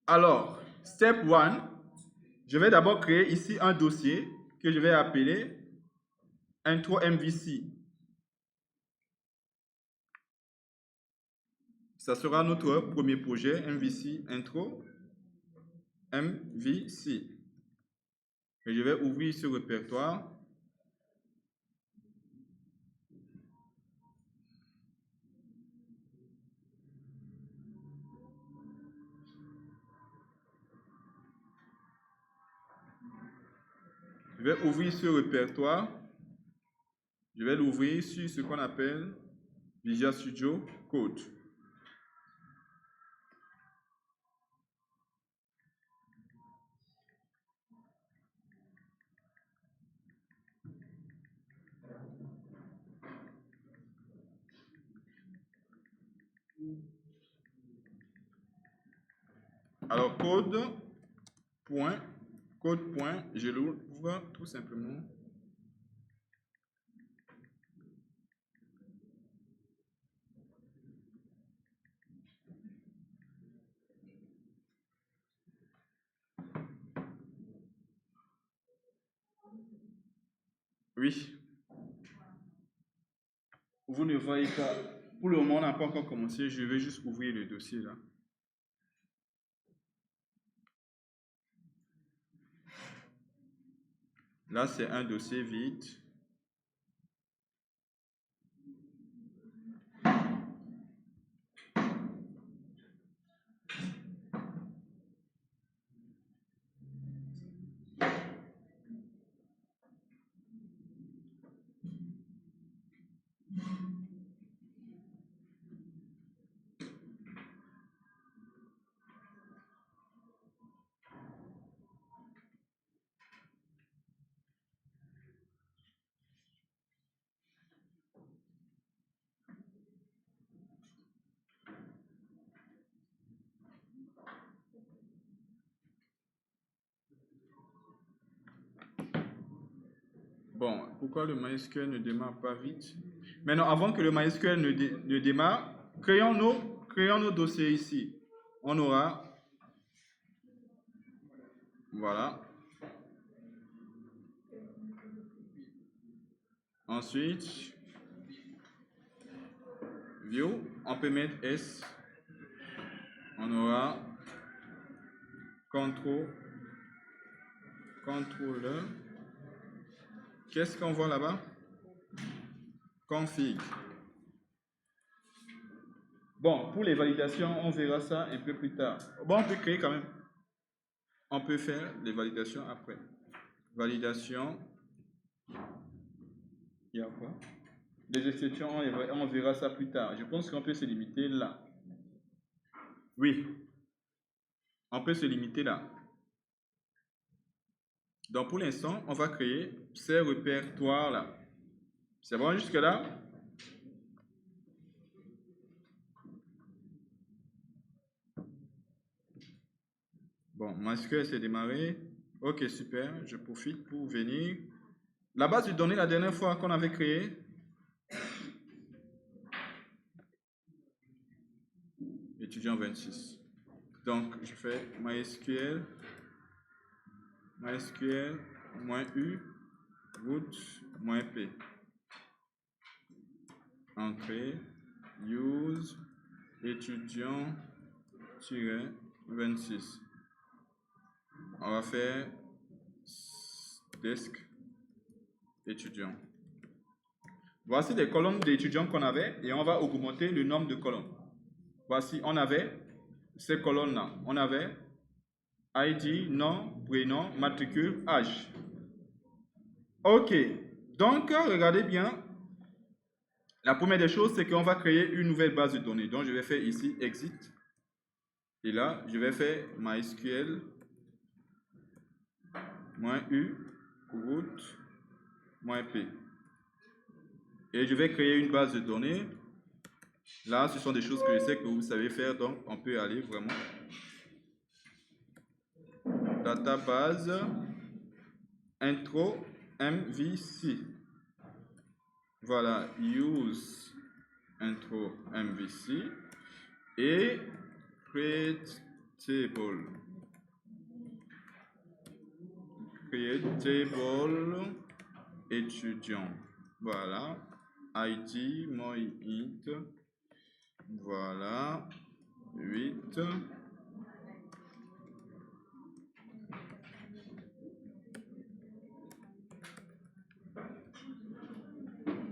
Alors, step 1, je vais d'abord créer ici un dossier que je vais appeler intro MVC. Ça sera notre premier projet MVC intro MVC. Et je vais ouvrir ce répertoire. Je vais ouvrir ce répertoire. Je vais l'ouvrir sur ce qu'on appelle Visual Studio Code. Alors, code, je l'ouvre tout simplement. Oui. Vous ne voyez pas. Pour le moment, on n'a pas encore commencé. Je vais juste ouvrir le dossier là. Là, c'est un dossier vide. Bon, pourquoi le MySQL ne démarre pas vite? Maintenant, avant que le MySQL ne démarre, créons nos dossiers ici. On aura, voilà. Ensuite, View, on peut mettre S. On aura Contrôle. Qu'est-ce qu'on voit là-bas? Config. Bon, pour les validations, on verra ça un peu plus tard. Bon, on peut créer quand même. On peut faire les validations après. Validation. Il y a quoi? Les exceptions, on verra ça plus tard. Je pense qu'on peut se limiter là. Oui. On peut se limiter là. Donc, pour l'instant, on va créer ces répertoires-là. C'est bon jusque-là? Bon, MySQL s'est démarré. Ok, super. Je profite pour venir. La base de données, la dernière fois qu'on avait créé, étudiant 26. Donc, je fais MySQL, -u, root, -p. Entrée, use, étudiant-26. On va faire desk étudiant. Voici les colonnes d'étudiants qu'on avait et on va augmenter le nombre de colonnes. Voici, on avait ces colonnes-là. On avait ID, nom, prénom, matricule, âge. Ok. Donc, regardez bien. La première des choses, c'est qu'on va créer une nouvelle base de données. Donc, je vais faire ici exit. Et là, je vais faire MySQL -u root -p. Et je vais créer une base de données. Là, ce sont des choses que je sais que vous savez faire, donc on peut aller vraiment. Database intro MVC. Voilà, use intro MVC et create table. Créer table étudiant. Voilà. ID, moi, int. Voilà. 8.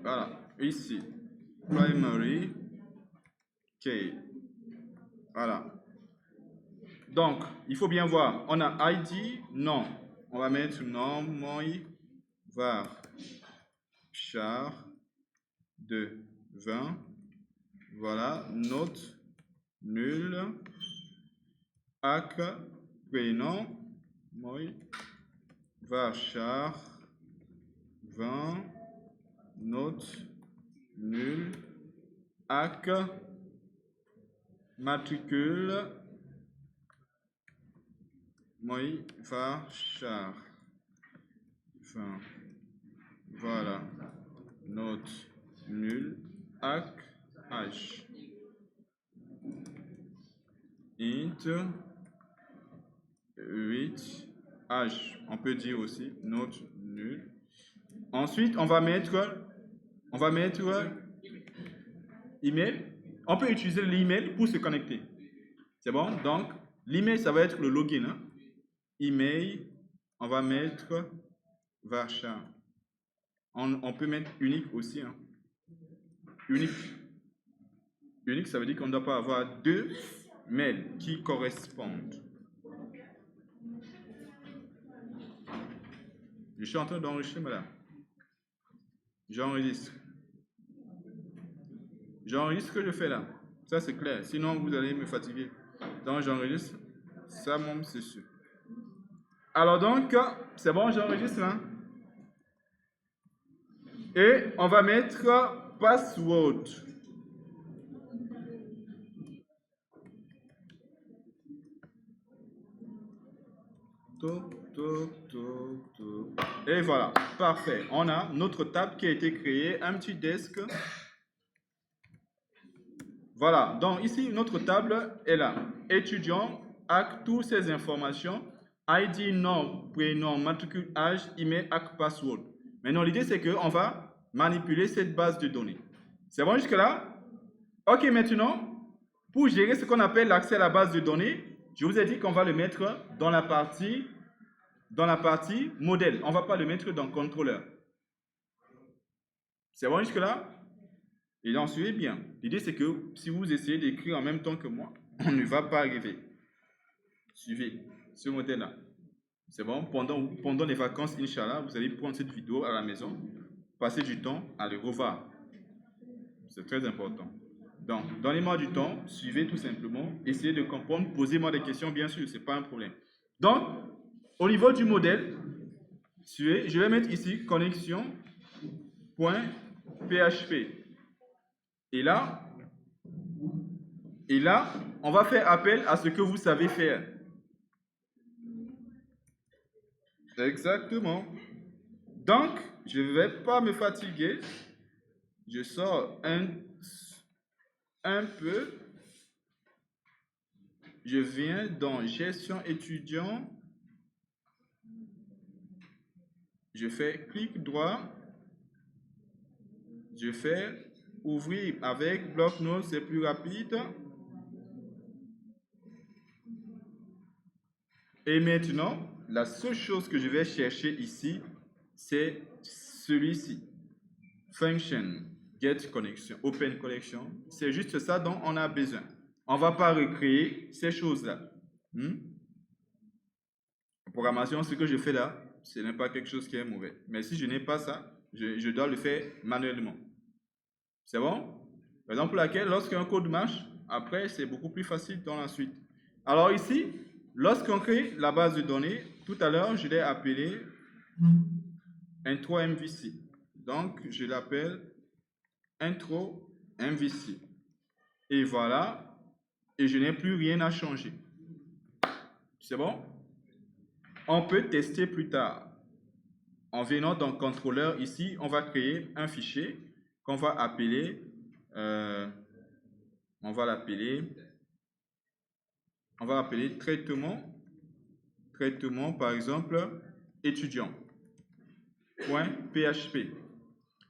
Voilà. Ici. Primary key. Voilà. Donc, il faut bien voir. On a ID, non. On va mettre non, moi, var, char, de 20. Voilà. Note, nul. Ac, prénom, moi, var, char, 20. Note, nul. Ac, matricule, moi, var, char. 20. Voilà. Note, nul. Ac, h. Int 8 h. On peut dire aussi note nul. Ensuite, on va mettre email. On peut utiliser l'email pour se connecter. C'est bon? Donc, l'email, ça va être le login. Hein? Email, on va mettre varchar. On peut mettre unique aussi. Hein? Unique. Unique, ça veut dire qu'on ne doit pas avoir deux mails qui correspondent. Je suis en train d'enregistrer, madame. J'enregistre. J'enregistre ce que je fais là. Ça, c'est clair. Sinon, vous allez me fatiguer. Donc, j'enregistre. Ça, mon, c'est sûr. Alors, donc, c'est bon, j'enregistre là. Et on va mettre password. Et voilà, parfait. On a notre table qui a été créée, un petit desk. Voilà, donc ici, notre table est là. Étudiant, avec toutes ces informations, ID, nom, prénom, matricule, âge, email, avec password. Maintenant, l'idée, c'est qu'on va manipuler cette base de données. C'est bon jusque-là? Ok, maintenant, pour gérer ce qu'on appelle l'accès à la base de données, je vous ai dit qu'on va le mettre dans la partie modèle. On ne va pas le mettre dans contrôleur. C'est bon jusque-là? Et donc, suivez bien. L'idée, c'est que si vous essayez d'écrire en même temps que moi, on ne va pas arriver. Suivez ce modèle-là. C'est bon? Pendant les vacances, Inch'Allah, vous allez prendre cette vidéo à la maison, passer du temps à le revoir. C'est très important. Donc, donnez-moi du temps, suivez tout simplement, essayez de comprendre, posez-moi des questions, bien sûr, ce n'est pas un problème. Donc, au niveau du modèle, suivez, je vais mettre ici connexion.php. Et là, on va faire appel à ce que vous savez faire. Exactement. Donc, je ne vais pas me fatiguer. Je sors un peu. Je viens dans gestion étudiant. Je fais clic droit. Je fais ouvrir avec bloc-notes, c'est plus rapide. Et maintenant, la seule chose que je vais chercher ici, c'est celui-ci. Function, get connection, open connection. C'est juste ça dont on a besoin. On ne va pas recréer ces choses-là. En programmation, ce que je fais là, ce n'est pas quelque chose qui est mauvais. Mais si je n'ai pas ça, je dois le faire manuellement. C'est bon? Raison pour laquelle, lorsqu'un code marche, après, c'est beaucoup plus facile dans la suite. Alors ici, lorsqu'on crée la base de données, tout à l'heure, je l'ai appelé intro MVC. Donc, je l'appelle intro MVC. Et voilà, et je n'ai plus rien à changer. C'est bon? On peut tester plus tard. En venant dans le contrôleur, ici, on va créer un fichier qu'on va appeler, on va l'appeler on va appeler traitement, par exemple, étudiant. .php.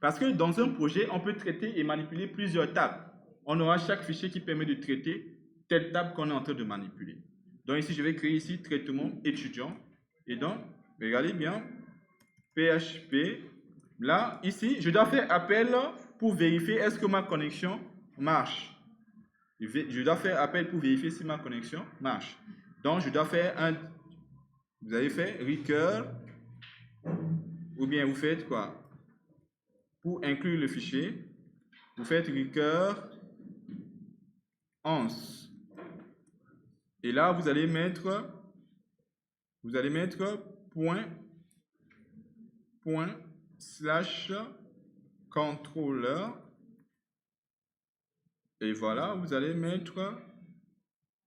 Parce que dans un projet, on peut traiter et manipuler plusieurs tables. On aura chaque fichier qui permet de traiter telle table qu'on est en train de manipuler. Donc ici, je vais créer ici traitement étudiant. Et donc, regardez bien, PHP. Là, ici, je dois faire appel pour vérifier est-ce que ma connexion marche. Je dois faire appel pour vérifier si ma connexion marche. Donc, je dois faire un... Vous avez fait recurl, ou bien vous faites quoi? Pour inclure le fichier, vous faites recurl ans. Et là, vous allez mettre point slash controller. Et voilà, vous allez mettre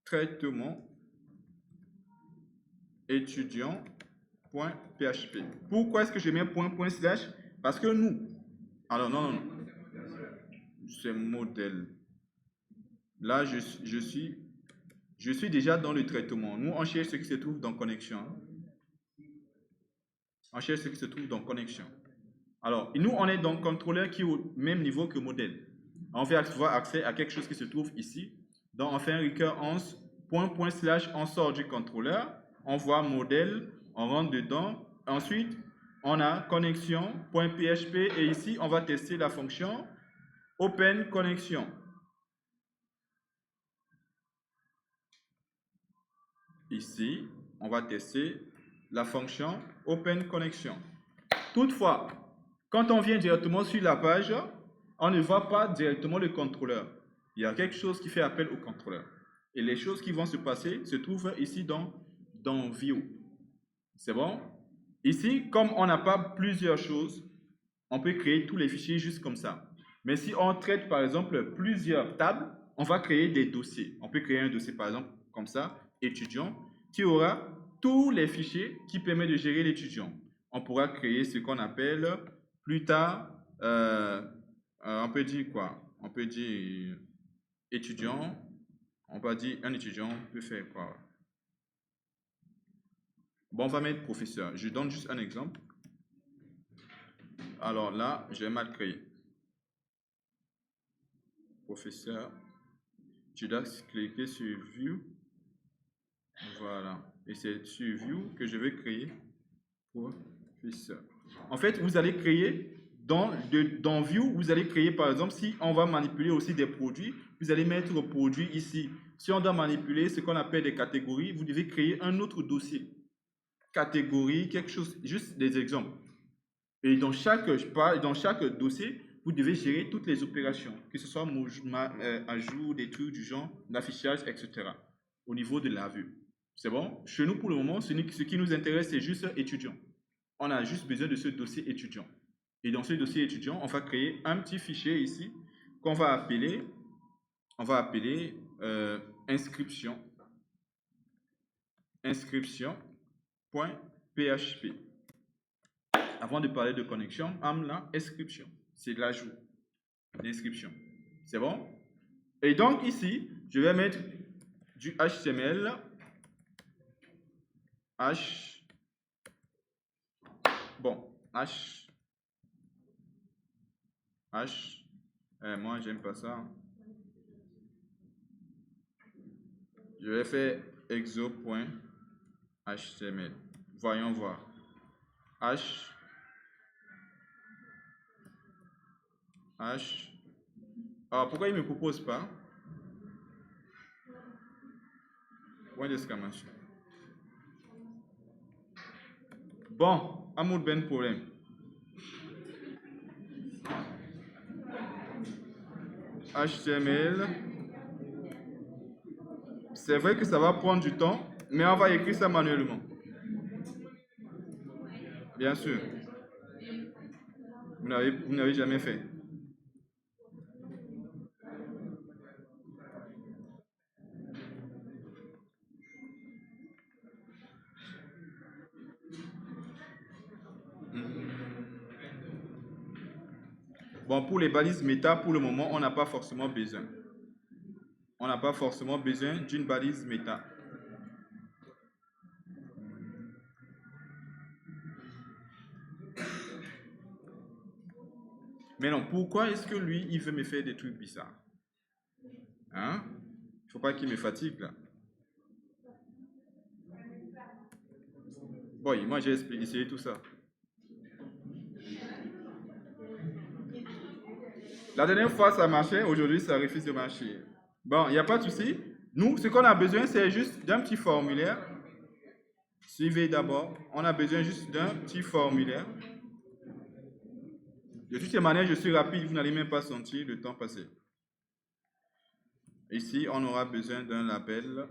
traitement étudiant.php. Pourquoi est-ce que je mets point slash? Parce que nous, alors non, c'est modèle. Là, je suis déjà dans le traitement. Nous, on cherche ce qui se trouve dans connexion. On cherche ce qui se trouve dans connexion. Alors, nous, on est dans le contrôleur qui est au même niveau que modèle. On fait avoir accès à quelque chose qui se trouve ici. Donc, on fait un recurl ans, point slash, on sort du contrôleur, on voit modèle, on rentre dedans. Ensuite, on a connexion.php et ici, on va tester la fonction open connexion. Ici, on va tester la fonction open connexion. Toutefois, quand on vient directement sur la page, on ne voit pas directement le contrôleur. Il y a quelque chose qui fait appel au contrôleur. Et les choses qui vont se passer se trouvent ici dans View. C'est bon? Ici, comme on n'a pas plusieurs choses, on peut créer tous les fichiers juste comme ça. Mais si on traite par exemple plusieurs tables, on va créer des dossiers. On peut créer un dossier par exemple comme ça, étudiant, qui aura tous les fichiers qui permettent de gérer l'étudiant. On pourra créer ce qu'on appelle plus tard, on peut dire quoi? On peut dire étudiant, on va dire un étudiant peut faire quoi? Bon, on va mettre professeur. Je donne juste un exemple. Alors là, je vais mal créer. Professeur. Tu dois cliquer sur View. Voilà. Et c'est sur View que je vais créer professeur. En fait, vous allez créer dans View, vous allez créer par exemple, si on va manipuler aussi des produits, vous allez mettre le produit ici. Si on doit manipuler ce qu'on appelle des catégories, vous devez créer un autre dossier. Catégorie, quelque chose, juste des exemples. Et dans chaque dossier, vous devez gérer toutes les opérations, que ce soit ajout, des trucs du genre, l'affichage, etc. au niveau de la vue. C'est bon? Chez nous, pour le moment, ce qui nous intéresse, c'est juste étudiant. On a juste besoin de ce dossier étudiant. Et dans ce dossier étudiant, on va créer un petit fichier ici qu'on va appeler, inscription. Inscription.php. Avant de parler de connexion, là, inscription. C'est l'ajout d'inscription. C'est bon? Et donc ici, je vais mettre du HTML. Moi, j'aime pas ça. Je vais faire exo.html. Voyons voir. Alors, pourquoi il ne me propose pas? Point d'exclamation. Bon, amour ben problème. HTML. C'est vrai que ça va prendre du temps, mais on va écrire ça manuellement. Bien sûr. Vous n'avez jamais fait. Bon, pour les balises méta, pour le moment, on n'a pas forcément besoin. On n'a pas forcément besoin d'une balise méta. Mais non, pourquoi est-ce que lui, il veut me faire des trucs bizarres? Hein? Il faut pas qu'il me fatigue, là. Bon, moi, j'ai essayé tout ça. La dernière fois, ça marchait. Aujourd'hui, ça refuse de marcher. Bon, il n'y a pas de souci. Nous, ce qu'on a besoin, c'est juste d'un petit formulaire. Suivez d'abord. On a besoin juste d'un petit formulaire. De toutes les manières, je suis rapide. Vous n'allez même pas sentir le temps passer. Ici, on aura besoin d'un label.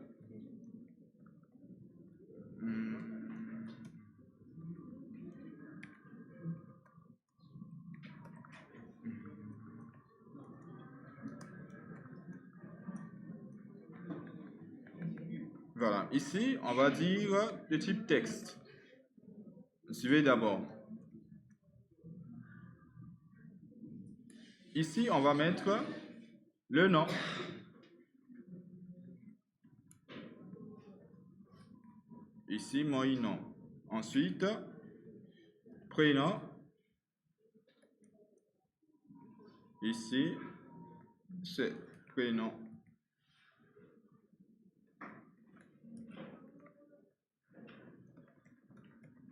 Voilà. Ici, on va dire de type texte. Suivez d'abord. Ici, on va mettre le nom. Ici, mon nom. Ensuite, prénom. Ici, c'est prénom.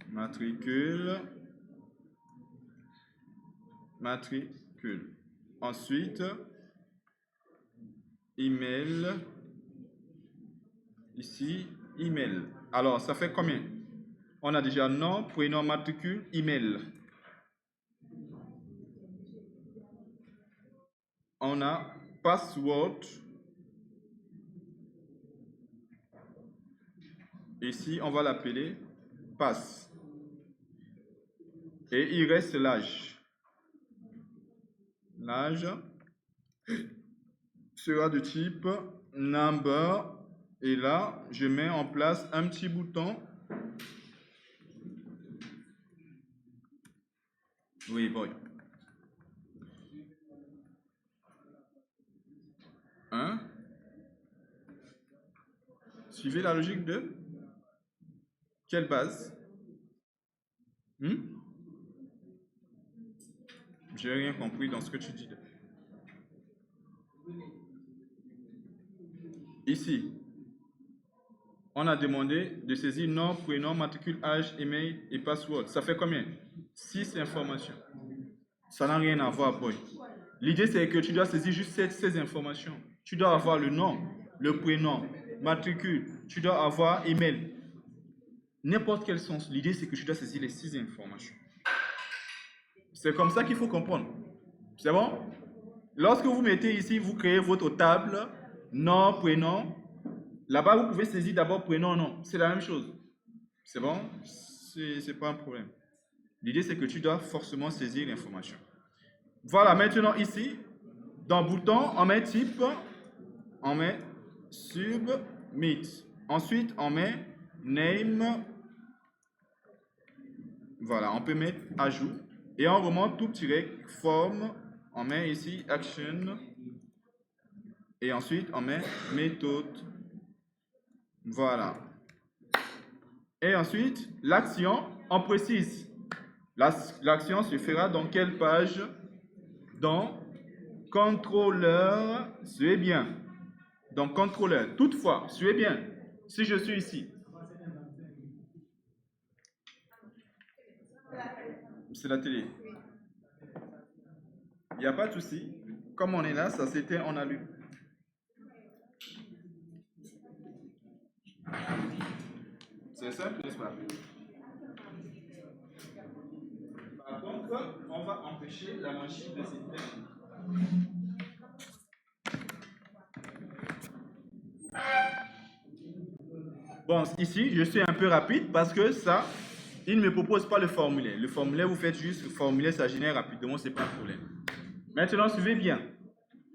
Matricule. Matricule. Ensuite, email. Ici, email. Alors, ça fait combien? On a déjà nom, prénom, matricule, email. On a password. Ici, on va l'appeler pass. Et il reste l'âge. L'âge sera de type number. Et là, je mets en place un petit bouton. Oui, boy. Hein? Suivez la logique de quelle base? J'ai rien compris dans ce que tu dis. Ici, on a demandé de saisir nom, prénom, matricule, âge, email et password. Ça fait combien? 6 informations. Ça n'a rien à voir, boy. L'idée, c'est que tu dois saisir juste ces informations. Tu dois avoir le nom, le prénom, matricule, tu dois avoir email. N'importe quel sens. L'idée, c'est que tu dois saisir les 6 informations. C'est comme ça qu'il faut comprendre. C'est bon? Lorsque vous mettez ici, vous créez votre table, nom, prénom. Là-bas, vous pouvez saisir d'abord prénom, nom. C'est la même chose. C'est bon? C'est pas un problème. L'idée, c'est que tu dois forcément saisir l'information. Voilà, maintenant ici, dans bouton, on met type, on met submit. Ensuite, on met name. Voilà, on peut mettre ajout. Et on remonte tout tiret forme. On met ici action. Et ensuite, on met méthode. Voilà. Et ensuite, l'action, on précise. L'action se fera dans quelle page? Dans contrôleur, suivez bien. Dans contrôleur. Toutefois, suivez bien. Si je suis ici, c'est la télé. Il n'y a pas de souci. Comme on est là, ça s'éteint, on allume. C'est simple, n'est-ce pas? Par contre, on va empêcher la machine de s'éteindre. Bon, ici, je suis un peu rapide parce que ça, il ne me propose pas le formulaire. Le formulaire, vous faites juste le formulaire, ça génère rapidement, c'est pas un problème. Maintenant, suivez bien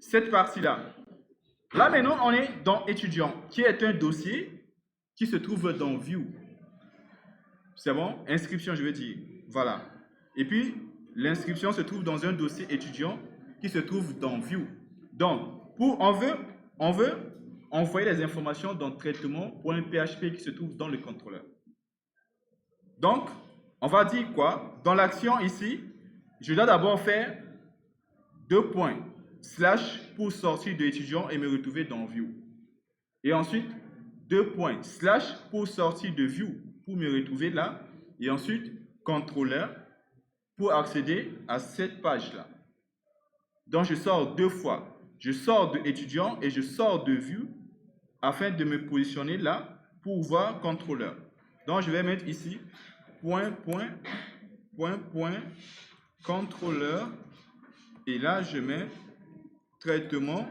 cette partie-là. Là, maintenant, on est dans étudiant, qui est un dossier qui se trouve dans View. C'est bon? Inscription, je veux dire. Voilà. Et puis, l'inscription se trouve dans un dossier étudiant qui se trouve dans View. Donc, on veut envoyer les informations dans traitement.php qui se trouve dans le contrôleur. Donc, on va dire quoi? Dans l'action ici, je dois d'abord faire deux points, slash pour sortir de étudiant et me retrouver dans View. Et ensuite, deux points, slash pour sortir de View pour me retrouver là. Et ensuite, contrôleur pour accéder à cette page-là. Donc, je sors deux fois. Je sors de étudiant et je sors de View afin de me positionner là pour voir contrôleur. Donc, je vais mettre ici point, contrôleur. Et là, je mets traitement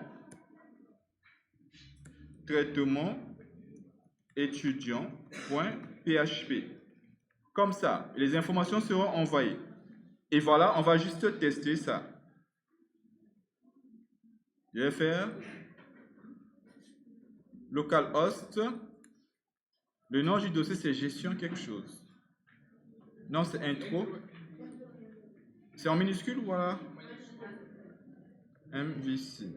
étudiant.php. Comme ça, les informations seront envoyées. Et voilà, on va juste tester ça. Je vais faire localhost. Le nom du dossier, c'est gestion quelque chose. Non, c'est intro. C'est en minuscule, voilà. MVC.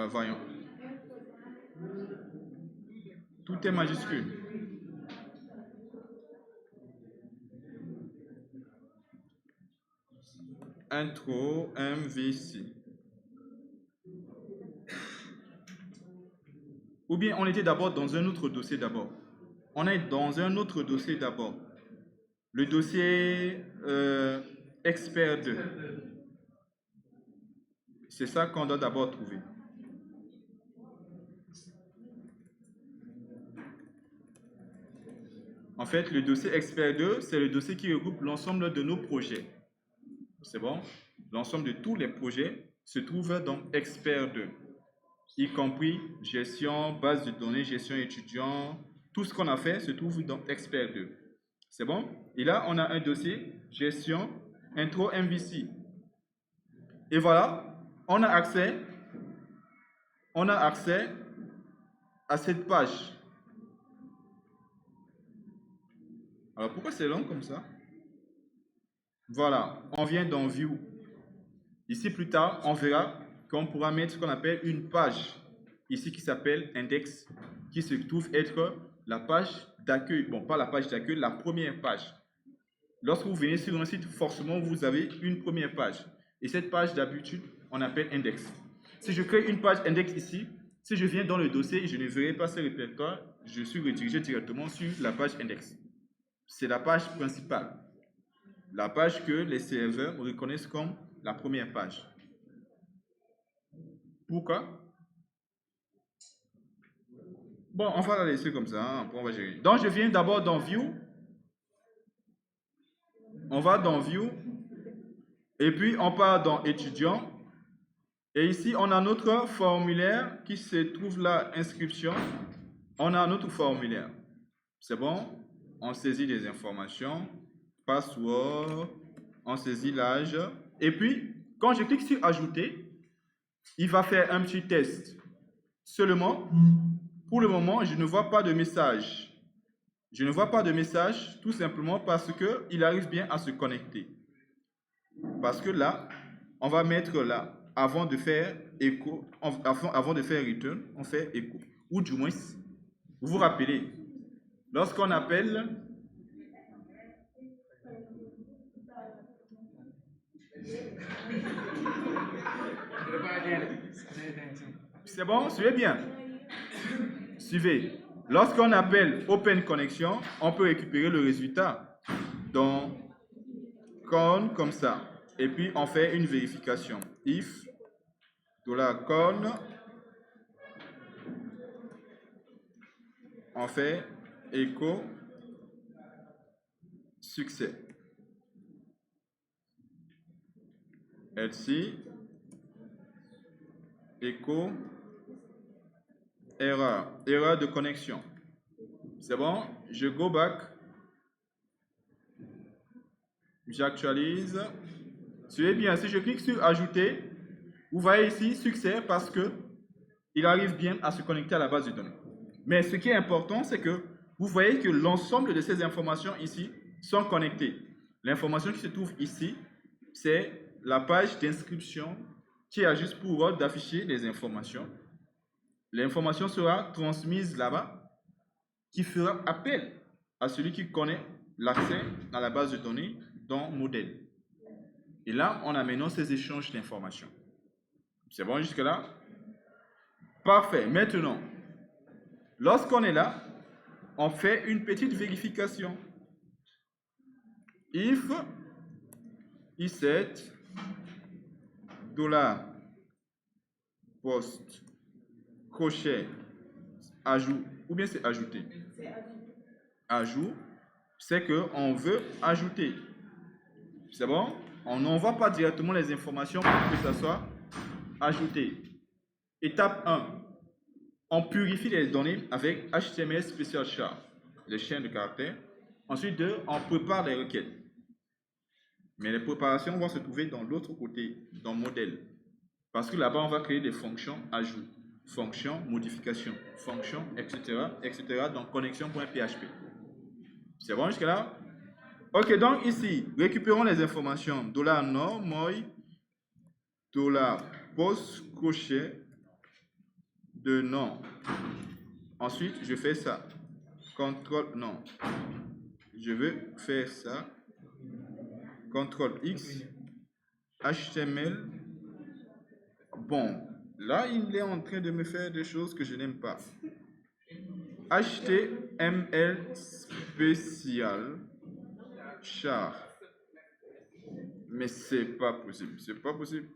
Voyons. Tout est majuscule. Intro, MVC. Ou bien on était d'abord dans un autre dossier d'abord. On est dans un autre dossier d'abord. Le dossier expert 2. C'est ça qu'on doit d'abord trouver. En fait, le dossier expert 2, c'est le dossier qui regroupe l'ensemble de nos projets. C'est bon? L'ensemble de tous les projets se trouve dans expert 2, y compris gestion, base de données, gestion étudiant. Tout ce qu'on a fait se trouve dans expert 2. C'est bon? Et là, on a un dossier gestion, intro, MVC. Et voilà, on a accès à cette page. Alors, pourquoi c'est long comme ça? Voilà, on vient dans View. Ici, plus tard, on verra qu'on pourra mettre ce qu'on appelle une page, ici qui s'appelle index, qui se trouve être la page d'accueil. Bon, pas la page d'accueil, la première page. Lorsque vous venez sur un site, forcément, vous avez une première page. Et cette page, d'habitude, on appelle index. Si je crée une page index ici, si je viens dans le dossier, je ne verrai pas ce répertoire, je suis redirigé directement sur la page index. C'est la page principale. La page que les serveurs reconnaissent comme la première page. Pourquoi? Bon, on va la laisser comme ça, hein, on va gérer. Donc, je viens d'abord dans View. On va dans View. Et puis, on part dans Étudiant. Et ici, on a notre formulaire qui se trouve là, inscription. On a notre formulaire. C'est bon? On saisit les informations. Password. On saisit l'âge. Et puis, quand je clique sur Ajouter, il va faire un petit test. Seulement, pour le moment, je ne vois pas de message. Je ne vois pas de message tout simplement parce qu'il arrive bien à se connecter. Parce que là, on va mettre là, avant de faire echo, avant de faire return, on fait echo. Ou du moins, vous vous rappelez, lorsqu'on appelle, c'est bon, suivez bien. Suivez. Lorsqu'on appelle Open Connection, on peut récupérer le résultat dans con comme ça. Et puis, on fait une vérification. If $con, on fait echo succès. Else echo erreur de connexion. C'est bon? Je go back. J'actualise. Suivez bien, si je clique sur ajouter, vous voyez ici succès parce que il arrive bien à se connecter à la base de données. Mais ce qui est important, c'est que vous voyez que l'ensemble de ces informations ici sont connectées. L'information qui se trouve ici, c'est la page d'inscription qui a juste pour rôle d'afficher les informations. L'information sera transmise là-bas, qui fera appel à celui qui connaît l'accès à la base de données dans modèle. Et là, on a maintenant ces échanges d'informations. C'est bon jusque-là? Parfait. Maintenant, lorsqu'on est là, on fait une petite vérification. If set $post crochet ajout, ou bien c'est ajouter. Ajout, c'est que on veut ajouter. C'est bon? On n'envoie pas directement les informations pour que ça soit ajouté. Étape 1. On purifie les données avec HTML Special Char, les chaînes de caractères. Ensuite, 2, on prépare les requêtes. Mais les préparations vont se trouver dans l'autre côté, dans modèle. Parce que là-bas, on va créer des fonctions ajout, fonctions modification, fonctions, etc., etc. dans connexion.php. C'est bon jusque-là? Ok, donc ici, récupérons les informations. $nord, moi, $post crochet de nom. Ensuite, je fais ça. Contrôle, non. Je veux faire ça. Contrôle X. HTML. Bon, là, il est en train de me faire des choses que je n'aime pas. HTML spécial char. Mais c'est pas possible. C'est pas possible.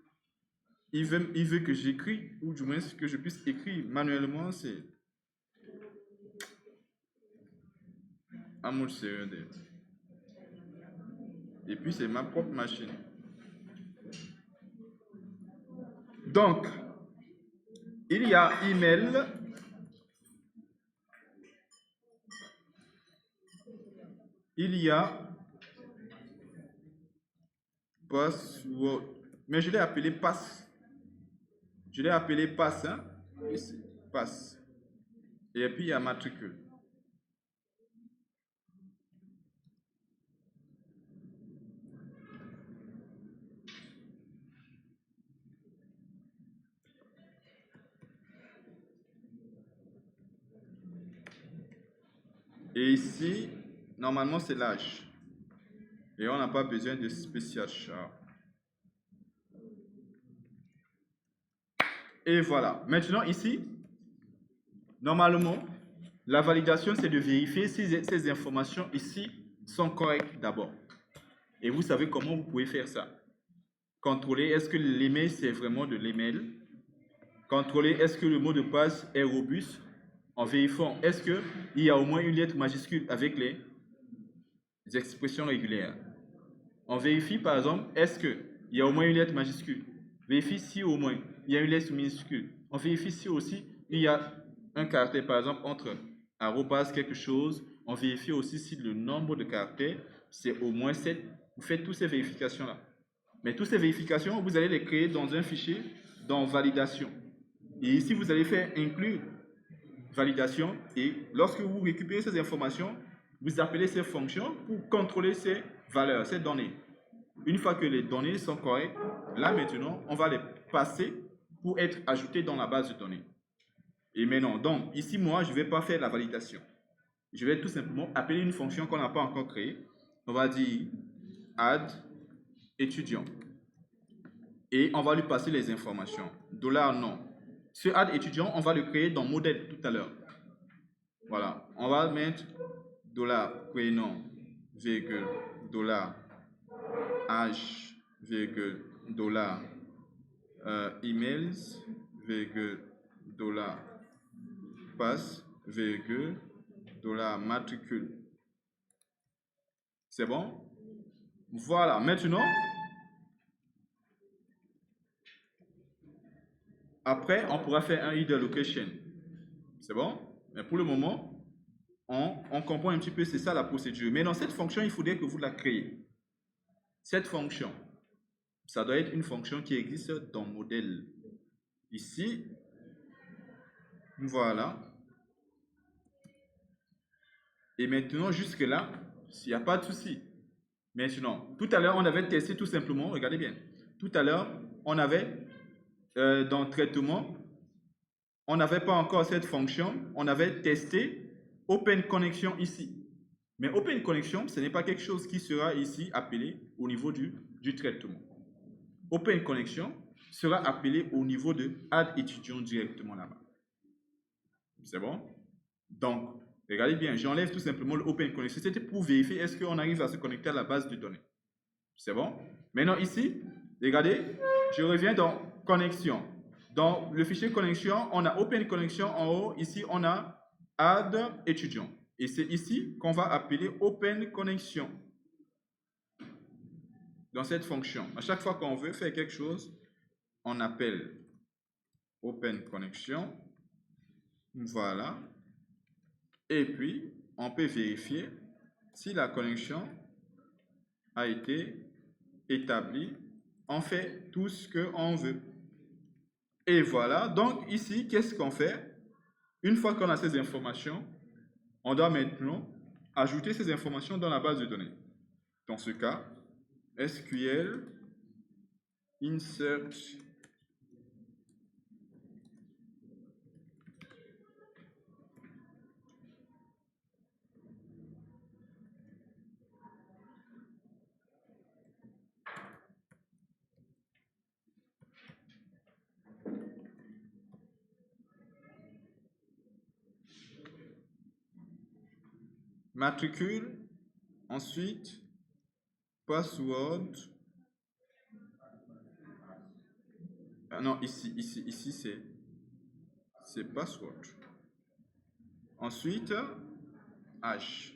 Il veut que j'écris, ou du moins que je puisse écrire manuellement, c'est... Amour sérieux d'être. Et puis c'est ma propre machine. Donc, il y a email. Il y a password. Mais je l'ai appelé pass. Je l'ai appelé pass, hein? Ici, pass. Et puis il y a matricule. Et ici, normalement, c'est l'âge. Et on n'a pas besoin de spécial char. Et voilà. Maintenant, ici, normalement, la validation, c'est de vérifier si ces informations ici sont correctes d'abord. Et vous savez comment vous pouvez faire ça. Contrôler est-ce que l'email, c'est vraiment de l'email. Contrôler est-ce que le mot de passe est robuste. En vérifiant, est-ce qu'il y a au moins une lettre majuscule avec les expressions régulières. On vérifie par exemple, est-ce qu'il y a au moins une lettre majuscule. Vérifie si au moins il y a une lettre minuscule. On vérifie si aussi il y a un caractère, par exemple, entre arrobas quelque chose. On vérifie aussi si le nombre de caractères, c'est au moins 7. Vous faites toutes ces vérifications-là. Mais toutes ces vérifications, vous allez les créer dans un fichier dans validation. Et ici, vous allez faire inclure validation. Et lorsque vous récupérez ces informations, vous appelez ces fonctions pour contrôler ces valeurs, ces données. Une fois que les données sont correctes, là maintenant, on va les passer pour être ajoutées dans la base de données. Et maintenant, donc, ici, moi, je ne vais pas faire la validation. Je vais tout simplement appeler une fonction qu'on n'a pas encore créée. On va dire add étudiant. Et on va lui passer les informations. $non. Ce add étudiant, on va le créer dans modèle tout à l'heure. Voilà. On va mettre $prénom, virgule, $âge, virgule, emails, virgule, passe, virgule, matricule. C'est bon? Voilà. Maintenant, après, on pourra faire un header location. C'est bon? Mais pour le moment, on comprend un petit peu, c'est ça la procédure. Mais dans cette fonction, il faudrait que vous la créez. Cette fonction, ça doit être une fonction qui existe dans modèle. Ici, voilà. Et maintenant, jusque-là, il n'y a pas de souci. Maintenant, tout à l'heure, on avait testé tout simplement, regardez bien. Tout à l'heure, on avait, dans traitement, on n'avait pas encore cette fonction. On avait testé Open Connection ici. Mais Open Connection, ce n'est pas quelque chose qui sera ici appelé au niveau du traitement. Open Connection sera appelé au niveau de Add étudiant directement là-bas. C'est bon? Donc, regardez bien, j'enlève tout simplement le Open Connection. C'était pour vérifier est-ce qu'on arrive à se connecter à la base de données. C'est bon? Maintenant ici, regardez, je reviens dans Connexion. Dans le fichier Connexion, on a Open Connection en haut. Ici, on a Add étudiant. Et c'est ici qu'on va appeler Open Connection. Dans cette fonction. À chaque fois qu'on veut faire quelque chose, on appelle Open Connection. Voilà. Et puis, on peut vérifier si la connexion a été établie. On fait tout ce qu'on veut. Et voilà. Donc, ici, qu'est-ce qu'on fait? Une fois qu'on a ces informations, on doit maintenant ajouter ces informations dans la base de données. Dans ce cas, SQL insert matricule, ensuite password. Non, ici c'est password. Ensuite, H.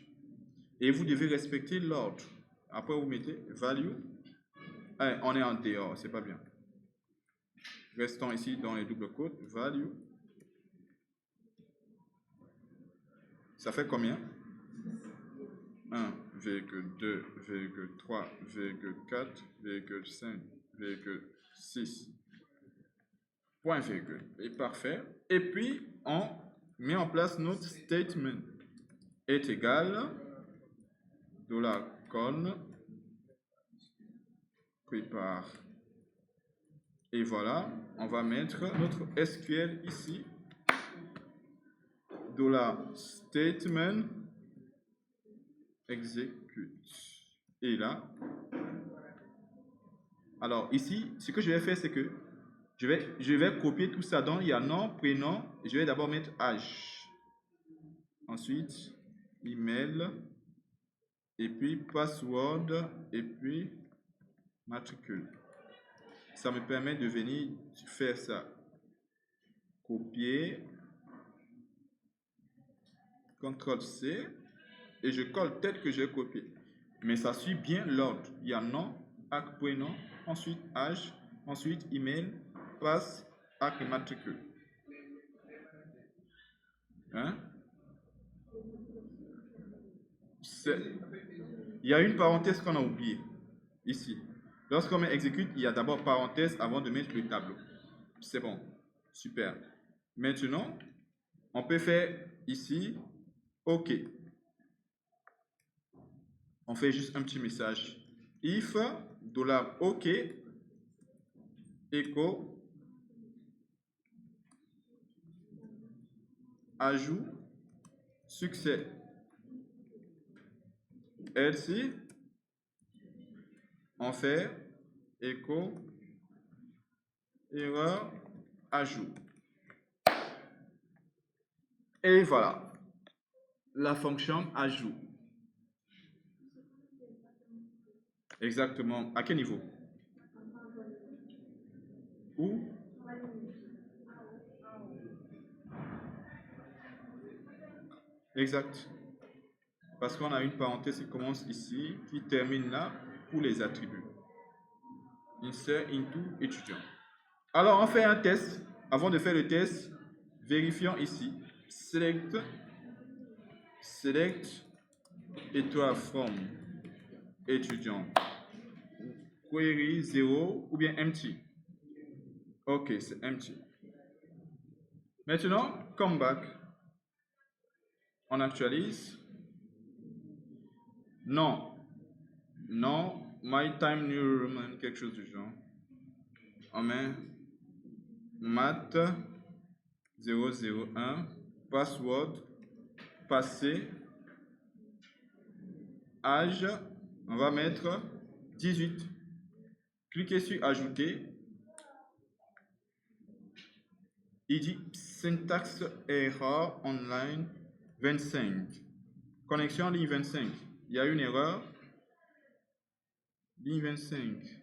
Et vous devez respecter l'ordre. Après, vous mettez value. Allez, on est en dehors, c'est pas bien. Restons ici dans les doubles quotes. Value. Ça fait combien? 1,3,3,4,5,6. Point virgule. Et parfait. Et puis, on met en place notre statement est égal $con prépare. Et voilà, on va mettre notre SQL ici. $statement execute. Et là, alors ici, ce que je vais faire, c'est que je vais copier tout ça dans, il y a nom, prénom, et je vais d'abord mettre âge. Ensuite, email, et puis password, et puis matricule. Ça me permet de venir faire ça. Copier, CTRL-C, et je colle tel que j'ai copié. Mais ça suit bien l'ordre. Il y a nom, acte, prénom, ensuite âge, ensuite email, passe, acte, matricule. Hein? Il y a une parenthèse qu'on a oubliée. Ici. Lorsqu'on met exécute, il y a d'abord parenthèse avant de mettre le tableau. C'est bon. Super. Maintenant, on peut faire ici OK. On fait juste un petit message. If $OK echo ajout succès. Else on fait echo erreur ajout. Et voilà. La fonction ajout. Exactement. À quel niveau? Où? Exact. Parce qu'on a une parenthèse qui commence ici, qui termine là pour les attributs. Insert into étudiant. Alors, on fait un test. Avant de faire le test, vérifions ici. Select étoile from étudiant. Query 0 ou bien empty. Ok, c'est empty. Maintenant, come back. On actualise. Non. Non, my time new roman, quelque chose du genre. On met math 001, password, passé, âge, on va mettre 18. Cliquez sur ajouter. Il dit syntaxe error online 25. Connexion en ligne 25. Il y a une erreur. Ligne 25.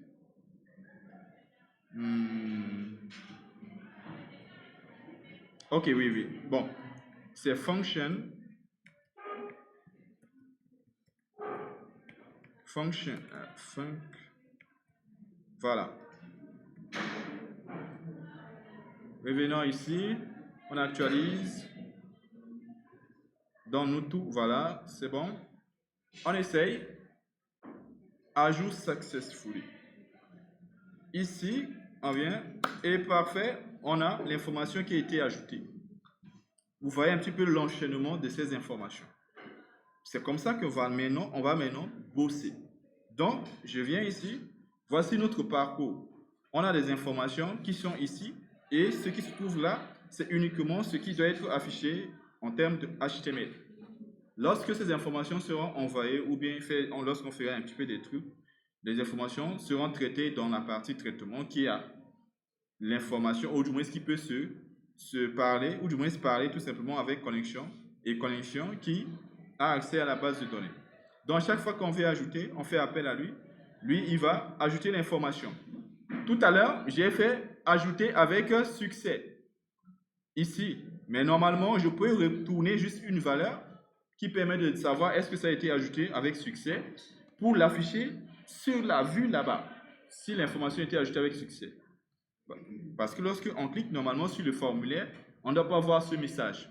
Ok, oui. Bon, c'est function. Voilà. Revenons ici. On actualise. Donne-nous tout. Voilà, c'est bon. On essaye. Ajout successfully. Ici, on vient et parfait, on a l'information qui a été ajoutée. Vous voyez un petit peu l'enchaînement de ces informations. C'est comme ça qu'on va maintenant bosser. Donc, je viens ici. Voici notre parcours. On a des informations qui sont ici et ce qui se trouve là, c'est uniquement ce qui doit être affiché en termes de HTML. Lorsque ces informations seront envoyées ou bien lorsqu'on fera un petit peu des trucs, les informations seront traitées dans la partie traitement qui a l'information, ou du moins ce qui peut se parler, ou du moins se parler tout simplement avec connexion, et connexion qui a accès à la base de données. Donc, chaque fois qu'on veut ajouter, on fait appel à lui. Lui, il va ajouter l'information. Tout à l'heure, j'ai fait ajouter avec succès. Ici. Mais normalement, je peux retourner juste une valeur qui permet de savoir est-ce que ça a été ajouté avec succès pour l'afficher sur la vue là-bas, si l'information a été ajoutée avec succès. Parce que lorsqu'on clique normalement sur le formulaire, on ne doit pas voir ce message.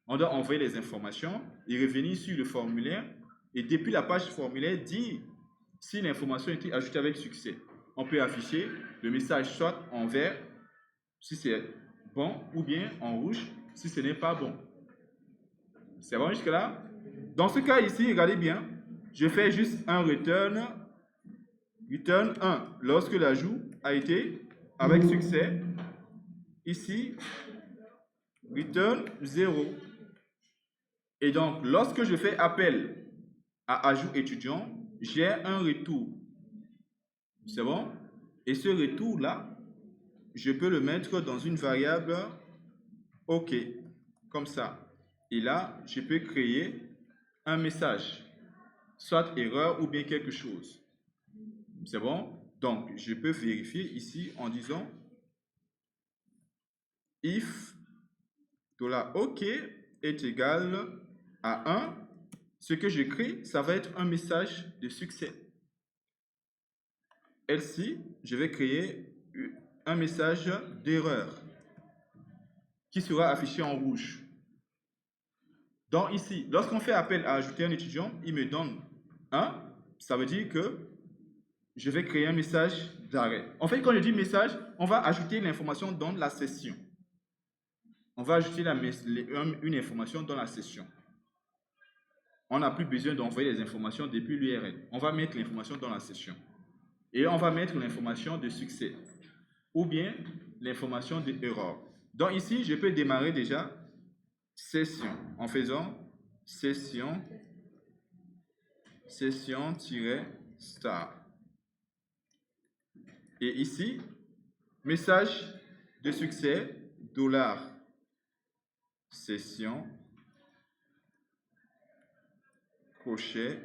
On doit envoyer les informations et revenir sur le formulaire et depuis la page formulaire dire si l'information a été ajoutée avec succès. On peut afficher le message soit en vert si c'est bon ou bien en rouge si ce n'est pas bon. C'est bon jusque-là? Dans ce cas ici, regardez bien, je fais juste un return 1 lorsque l'ajout a été avec succès. Ici, return 0. Et donc, lorsque je fais appel à ajout étudiant, j'ai un retour. C'est bon? Et ce retour-là, je peux le mettre dans une variable OK, comme ça. Et là, je peux créer un message, soit erreur ou bien quelque chose. C'est bon? Donc, je peux vérifier ici en disant if $OK est égal à 1, ce que je crée, ça va être un message de succès. Ici, je vais créer un message d'erreur qui sera affiché en rouge. Donc ici, lorsqu'on fait appel à ajouter un étudiant, il me donne 1, ça veut dire que je vais créer un message d'arrêt. En fait, quand je dis message, on va ajouter l'information dans la session. On va ajouter une information dans la session. On n'a plus besoin d'envoyer les informations depuis l'URL. On va mettre l'information dans la session. Et on va mettre l'information de succès. Ou bien l'information d'erreur. Donc ici, je peux démarrer déjà session en faisant session-star. Et ici, message de succès, $session, crochet.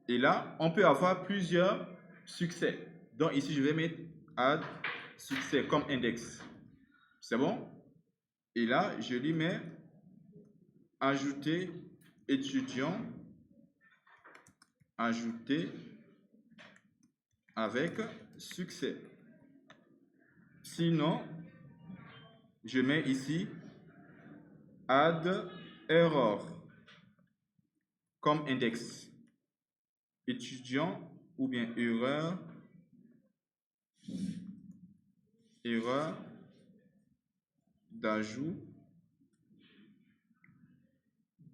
Et là, on peut avoir plusieurs succès. Donc ici, je vais mettre add succès comme index. C'est bon? Et là, je lui mets ajouter étudiant, ajouter avec succès. Sinon, je mets ici add error comme index. Étudiant ou bien erreur d'ajout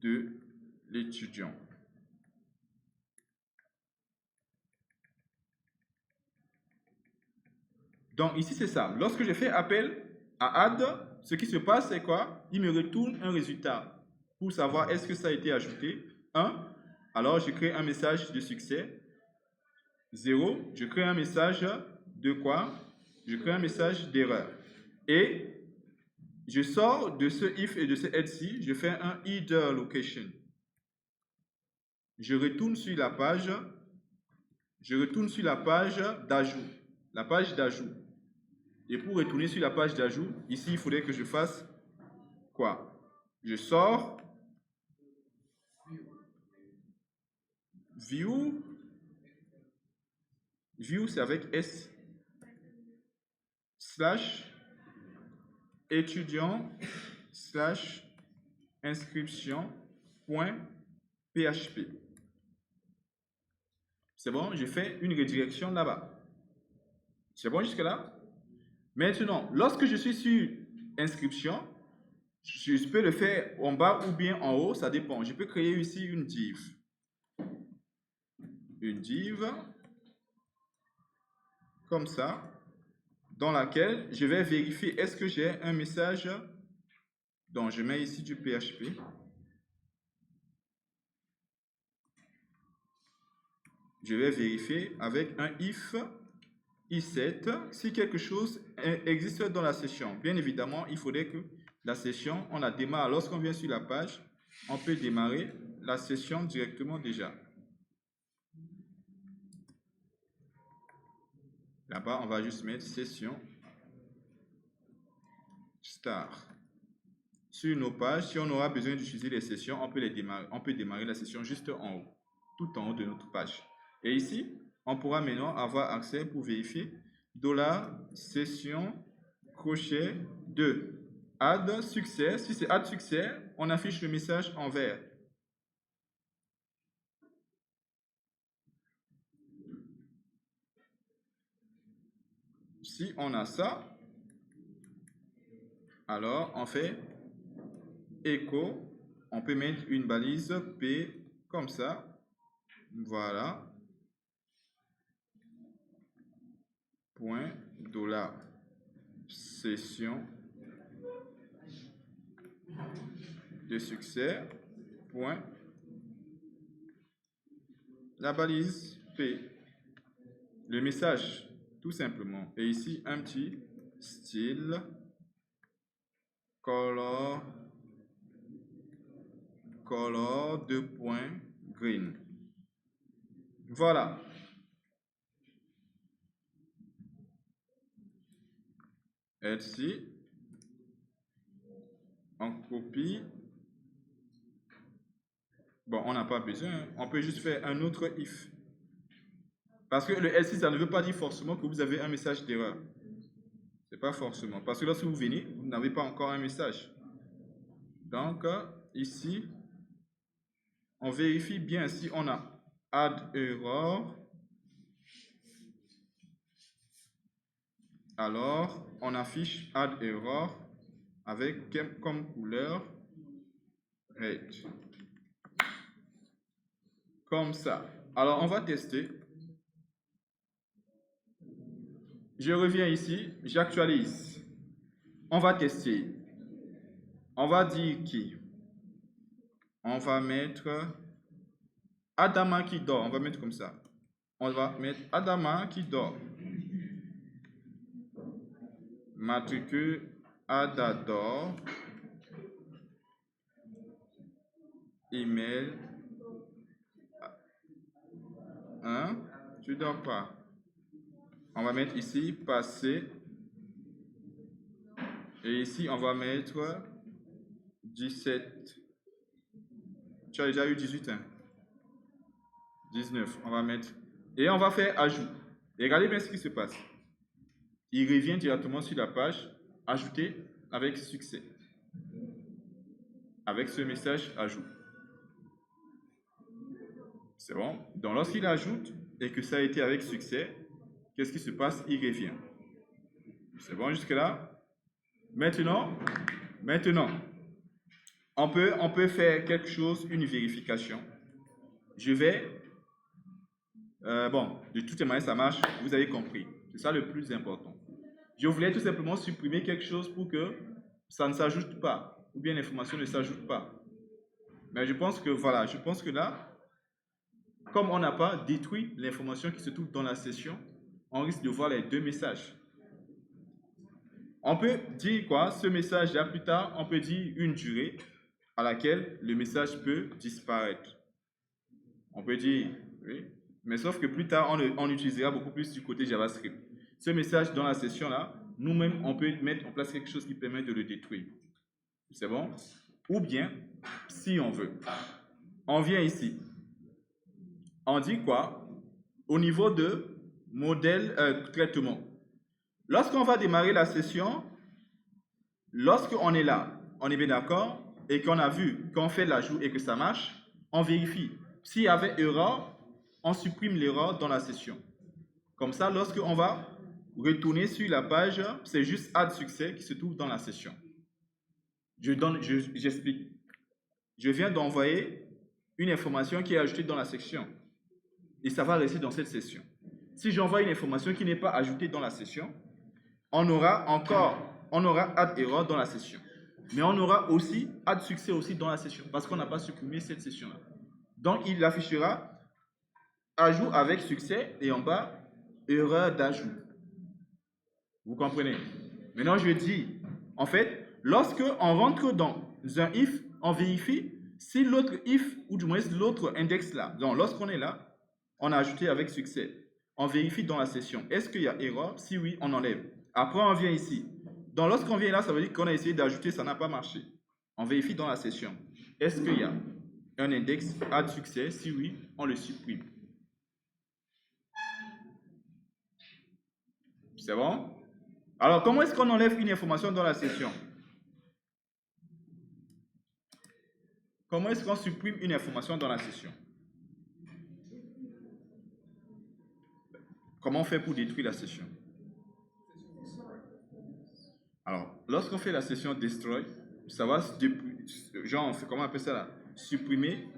de l'étudiant. Donc ici c'est ça. Lorsque je fais appel à add, ce qui se passe c'est quoi? Il me retourne un résultat pour savoir est-ce que ça a été ajouté. 1. alors je crée un message de succès. 0, je crée un message de quoi? Je crée un message d'erreur. Et je sors de ce if et de ce else-ci, je fais un header location. Je retourne sur la page d'ajout, la page d'ajout. Et pour retourner sur la page d'ajout, ici, il faudrait que je fasse quoi? Je sors, view c'est avec S, / étudiant / inscription.php. C'est bon, j'ai fait une redirection là-bas. C'est bon jusque-là? Maintenant, lorsque je suis sur inscription, je peux le faire en bas ou bien en haut, ça dépend. Je peux créer ici une div. Une div comme ça, dans laquelle je vais vérifier est-ce que j'ai un message. Donc, je mets ici du PHP. Je vais vérifier avec un if i7 si quelque chose existe dans la session. Bien évidemment, il faudrait que la session, on la démarre. Lorsqu'on vient sur la page, on peut démarrer la session directement déjà. Là-bas, on va juste mettre session star. Sur nos pages, si on aura besoin d'utiliser les sessions, on peut démarrer la session juste en haut, tout en haut de notre page. Et ici, on pourra maintenant avoir accès pour vérifier $session crochet 2 add succès. Si c'est add succès, on affiche le message en vert. Si on a ça, alors on fait echo. On peut mettre une balise P comme ça. Voilà. Point $session de succès. Point. La balise P. Le message, tout simplement. Et ici, un petit style color 2 points green. Voilà. Ici, on copie. Bon, on n'a pas besoin. On peut juste faire un autre if. Parce que le else, ça ne veut pas dire forcément que vous avez un message d'erreur. C'est pas forcément. Parce que lorsque vous venez, vous n'avez pas encore un message. Donc, ici, on vérifie bien si on a add error. Alors, on affiche add error avec comme couleur red. Comme ça. Alors, on va tester. Je reviens ici, j'actualise. On va tester. On va dire qui? On va mettre Adama qui dort. On va mettre comme ça. On va mettre Adama qui dort. Matricule Adador. Email. Hein? Tu dors pas. On va mettre ici passé. Et ici, on va mettre 17. Tu as déjà eu 18, hein? 19. On va mettre. Et on va faire ajout. Et regardez bien ce qui se passe. Il revient directement sur la page ajouter avec succès. Avec ce message ajout. C'est bon? Donc, lorsqu'il ajoute et que ça a été avec succès, qu'est-ce qui se passe? Il revient. C'est bon jusque-là? Maintenant, on peut faire quelque chose, une vérification. Je vais... bon, de toute manière, ça marche. Vous avez compris. C'est ça le plus important. Je voulais tout simplement supprimer quelque chose pour que ça ne s'ajoute pas. Ou bien l'information ne s'ajoute pas. Mais je pense que, voilà, je pense que là, comme on n'a pas détruit l'information qui se trouve dans la session, on risque de voir les deux messages. On peut dire quoi? Ce message-là, plus tard, on peut dire une durée à laquelle le message peut disparaître. On peut dire, oui, mais sauf que plus tard, on utilisera beaucoup plus du côté JavaScript. Ce message dans la session-là, nous-mêmes, on peut mettre en place quelque chose qui permet de le détruire. C'est bon? Ou bien, si on veut, on vient ici. On dit quoi? Au niveau de modèle traitement. Lorsqu'on va démarrer la session, lorsqu'on est là, on est bien d'accord, et qu'on a vu qu'on fait l'ajout et que ça marche, on vérifie. S'il y avait erreur, on supprime l'erreur dans la session. Comme ça, lorsqu'on va retourner sur la page, c'est juste add succès qui se trouve dans la session. J'explique. Je viens d'envoyer une information qui est ajoutée dans la section. Et ça va rester dans cette session. Si j'envoie une information qui n'est pas ajoutée dans la session, on aura add error dans la session. Mais on aura aussi add succès aussi dans la session parce qu'on n'a pas supprimé cette session-là. Donc, il affichera ajout avec succès et en bas, erreur d'ajout. Vous comprenez? Maintenant, je dis, en fait, lorsque on rentre dans un if, on vérifie si l'autre if, ou du moins l'autre index là, donc lorsqu'on est là, on a ajouté avec succès. On vérifie dans la session. Est-ce qu'il y a erreur? Si oui, on enlève. Après, on vient ici. Donc, lorsqu'on vient là, ça veut dire qu'on a essayé d'ajouter, ça n'a pas marché. On vérifie dans la session. Est-ce qu'il y a un index add succès? Si oui, on le supprime. C'est bon? Alors, comment est-ce qu'on enlève une information dans la session? Comment est-ce qu'on supprime une information dans la session? Comment on fait pour détruire la session? Alors, lorsqu'on fait la session destroy, ça va genre, comment on appelle ça là? Supprimer.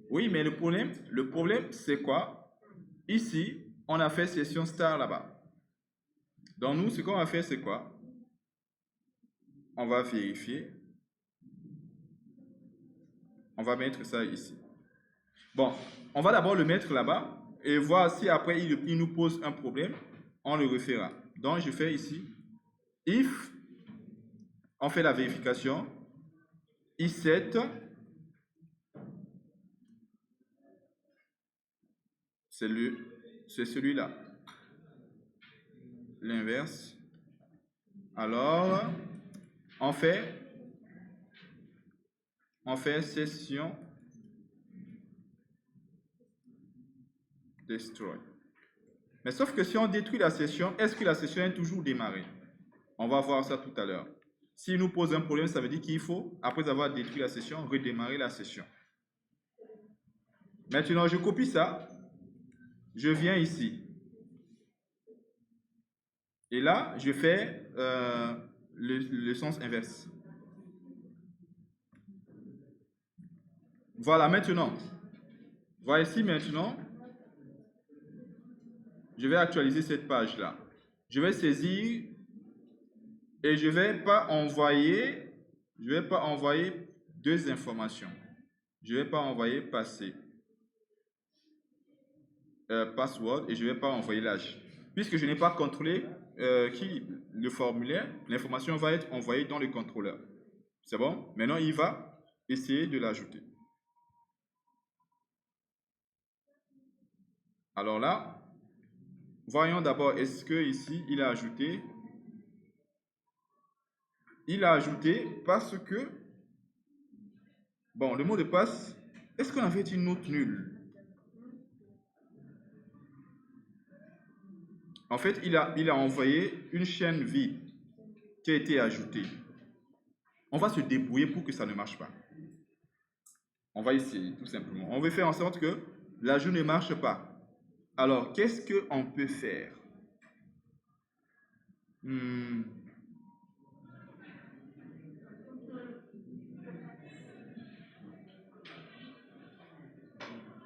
Oui, mais le problème, c'est quoi? Ici, on a fait session star là-bas. Donc, nous, ce qu'on va faire, c'est quoi? On va vérifier. On va mettre ça ici. Bon, on va d'abord le mettre là-bas et voir si après il nous pose un problème, on le refera. Donc, je fais ici, if, on fait la vérification, i7, c'est celui-là. L'inverse. Alors, on fait session destroy. Mais sauf que si on détruit la session, est-ce que la session est toujours démarrée? On va voir ça tout à l'heure. S'il nous pose un problème, ça veut dire qu'il faut, après avoir détruit la session, redémarrer la session. Maintenant, je copie ça. Je viens ici. Et là, je fais le sens inverse. Voilà, maintenant. Voilà ici, maintenant. Je vais actualiser cette page-là. Je vais saisir et je ne vais pas envoyer deux informations. Je ne vais pas envoyer passé, password et je ne vais pas envoyer l'âge. Puisque je n'ai pas contrôlé le formulaire, l'information va être envoyée dans le contrôleur. C'est bon? Maintenant, il va essayer de l'ajouter. Alors là, voyons d'abord, est-ce que ici, il a ajouté? Il a ajouté parce que, bon, le mot de passe, est-ce qu'on avait une note nulle? En fait, il a envoyé une chaîne vide qui a été ajoutée. On va se débrouiller pour que ça ne marche pas. On va essayer, tout simplement. On veut faire en sorte que l'ajout ne marche pas. Alors, qu'est-ce qu'on peut faire?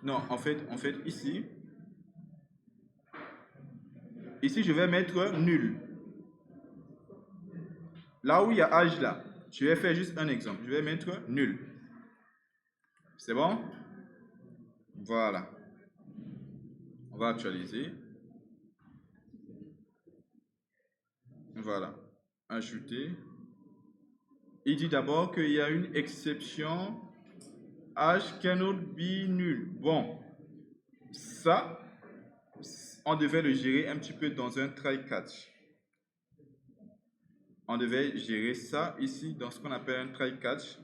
Non, en fait, ici, je vais mettre nul. Là où il y a âge là, je vais faire juste un exemple. Je vais mettre nul. C'est bon? Voilà. On va actualiser. Voilà. Ajouter. Il dit d'abord qu'il y a une exception. H cannot be nul. Bon, ça, on devait le gérer un petit peu dans un try catch. On devait gérer ça ici dans ce qu'on appelle un try catch.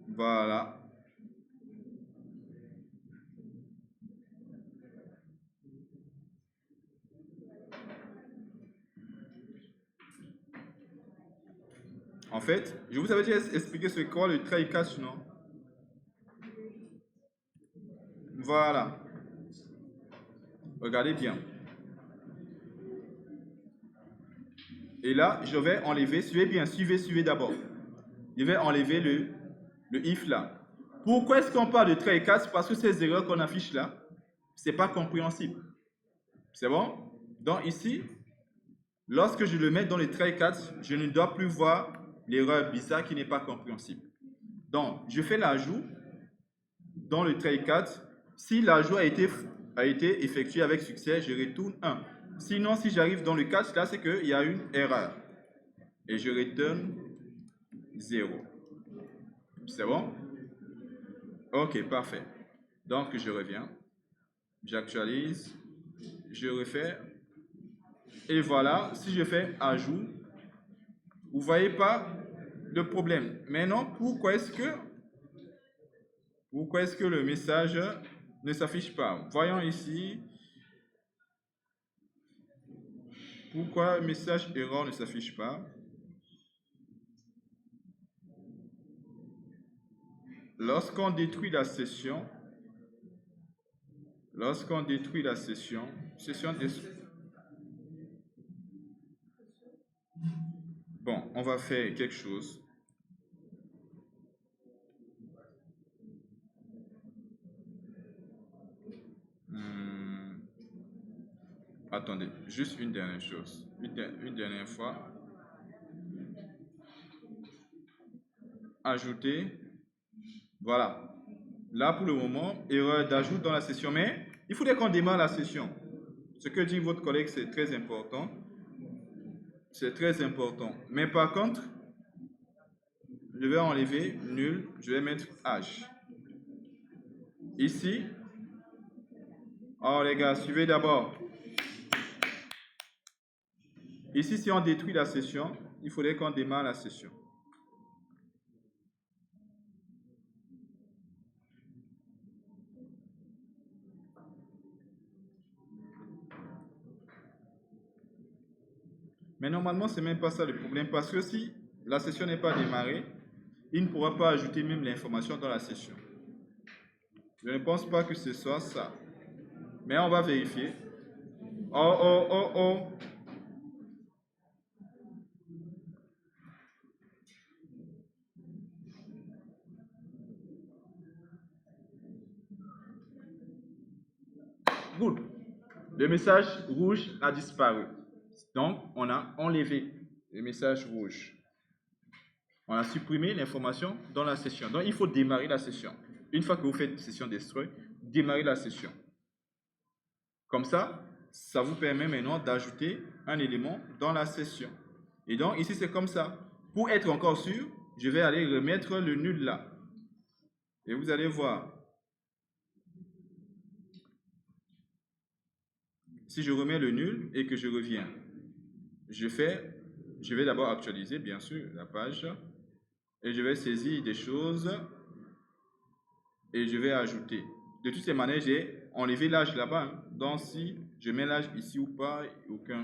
Voilà. En fait, je vous avais déjà expliqué ce qu'est le try catch, non? Voilà. Regardez bien. Et là, je vais enlever, suivez bien, suivez d'abord. Je vais enlever le if là. Pourquoi est-ce qu'on parle de try catch? Parce que ces erreurs qu'on affiche là, c'est pas compréhensible. C'est bon? Donc ici, lorsque je le mets dans le try catch, je ne dois plus voir l'erreur bizarre qui n'est pas compréhensible. Donc, je fais l'ajout dans le try catch. Si l'ajout a été effectué avec succès, je retourne 1. Sinon, si j'arrive dans le catch, là, c'est qu'il y a une erreur. Et je retourne 0. C'est bon? Ok, parfait. Donc, je reviens. J'actualise. Je refais. Et voilà, si je fais ajout, vous ne voyez pas le problème. Maintenant, pourquoi est-ce que le message ne s'affiche pas? Voyons ici. Pourquoi le message erreur ne s'affiche pas? Lorsqu'on détruit la session, bon, on va faire quelque chose. Attendez, juste une dernière chose. Une dernière fois. Ajouter. Voilà. Là, pour le moment, erreur d'ajout dans la session. Mais il faudrait qu'on démarre la session. Ce que dit votre collègue, c'est très important. C'est très important. Mais par contre, je vais enlever nul. Je vais mettre H. Ici. Oh les gars, suivez d'abord. Ici, si on détruit la session, il faudrait qu'on démarre la session. Mais normalement, ce n'est même pas ça le problème, parce que si la session n'est pas démarrée, il ne pourra pas ajouter même l'information dans la session. Je ne pense pas que ce soit ça. Mais on va vérifier. Oh. Good. Le message rouge a disparu. Donc, on a enlevé le message rouge. On a supprimé l'information dans la session. Donc, il faut démarrer la session. Une fois que vous faites session destroy, démarrez la session. Comme ça, ça vous permet maintenant d'ajouter un élément dans la session. Et donc, ici, c'est comme ça. Pour être encore sûr, je vais aller remettre le nul là. Et vous allez voir. Si je remets le nul et que je reviens, je vais d'abord actualiser, bien sûr, la page. Et je vais saisir des choses et je vais ajouter. De toutes ces manières, j'ai enlevé l'âge là-bas. Donc, si je mets l'âge ici ou pas, aucun.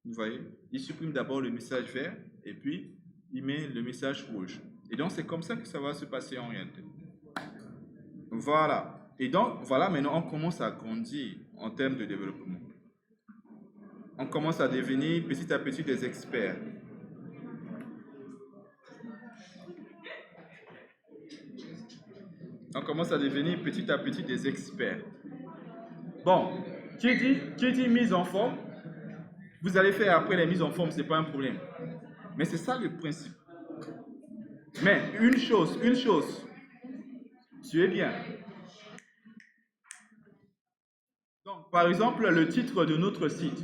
Vous voyez, il supprime d'abord le message vert et puis il met le message rouge. Et donc, c'est comme ça que ça va se passer en réalité. Voilà. Et donc, voilà, maintenant, on commence à grandir en termes de développement. On commence à devenir petit à petit des experts. On commence à devenir petit à petit des experts. Bon, qui dit mise en forme, vous allez faire après les mises en forme, ce n'est pas un problème. Mais c'est ça le principe. Mais une chose, suivez bien. Donc, Par exemple, le titre de notre site.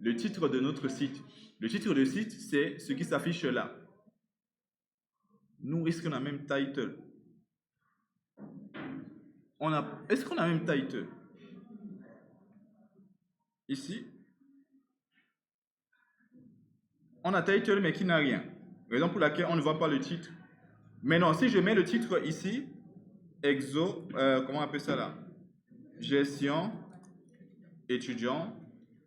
Le titre de notre site. Le titre de site, c'est ce qui s'affiche là. Nous, est-ce qu'on a même title? Est-ce qu'on a même title? Ici, on a title mais qui n'a rien. Raison pour laquelle on ne voit pas le titre. Maintenant, si je mets le titre ici, comment on appelle ça là? Gestion étudiant,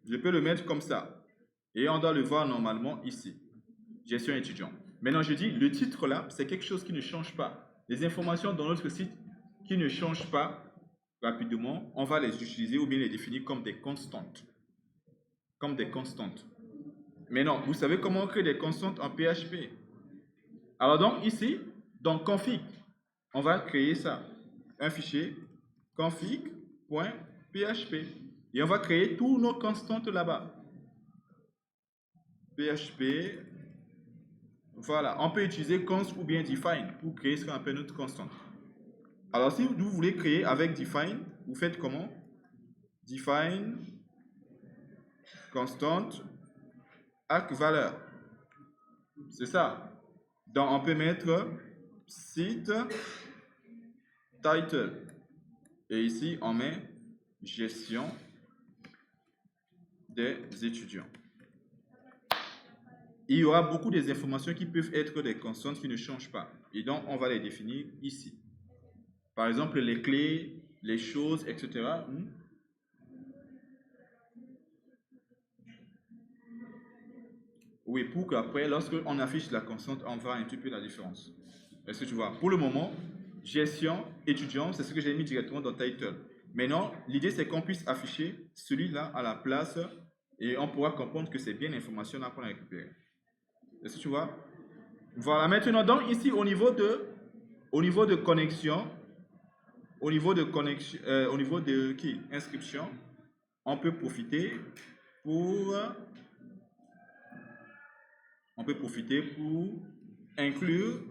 je peux le mettre comme ça. Et on doit le voir normalement ici. Gestion étudiant. Maintenant, je dis, le titre là, c'est quelque chose qui ne change pas. Les informations dans notre site qui ne changent pas rapidement, on va les utiliser ou bien les définir comme des constantes. Comme des constantes. Maintenant, vous savez comment on crée des constantes en PHP? Alors donc, ici, dans config, on va créer ça. Un fichier config.php. Et on va créer toutes nos constantes là-bas. PHP. Voilà, on peut utiliser const ou bien define pour créer ce qu'on appelle notre constante. Alors, si vous voulez créer avec define, vous faites comment? Define constante arc valeur. C'est ça. Donc, on peut mettre site title. Et ici, on met gestion des étudiants. Il y aura beaucoup des informations qui peuvent être des constantes qui ne changent pas. Et donc, on va les définir ici. Par exemple, les clés, les choses, etc. Oui, pour qu'après, lorsqu'on affiche la constante, on voit un petit peu la différence. Est-ce que tu vois? Pour le moment, gestion étudiant, c'est ce que j'ai mis directement dans title. Maintenant, l'idée, c'est qu'on puisse afficher celui-là à la place et on pourra comprendre que c'est bien l'information là qu'on a récupérée. Est-ce que tu vois? Voilà, maintenant, donc ici, au niveau de connexion, au niveau de inscription, on peut profiter pour inclure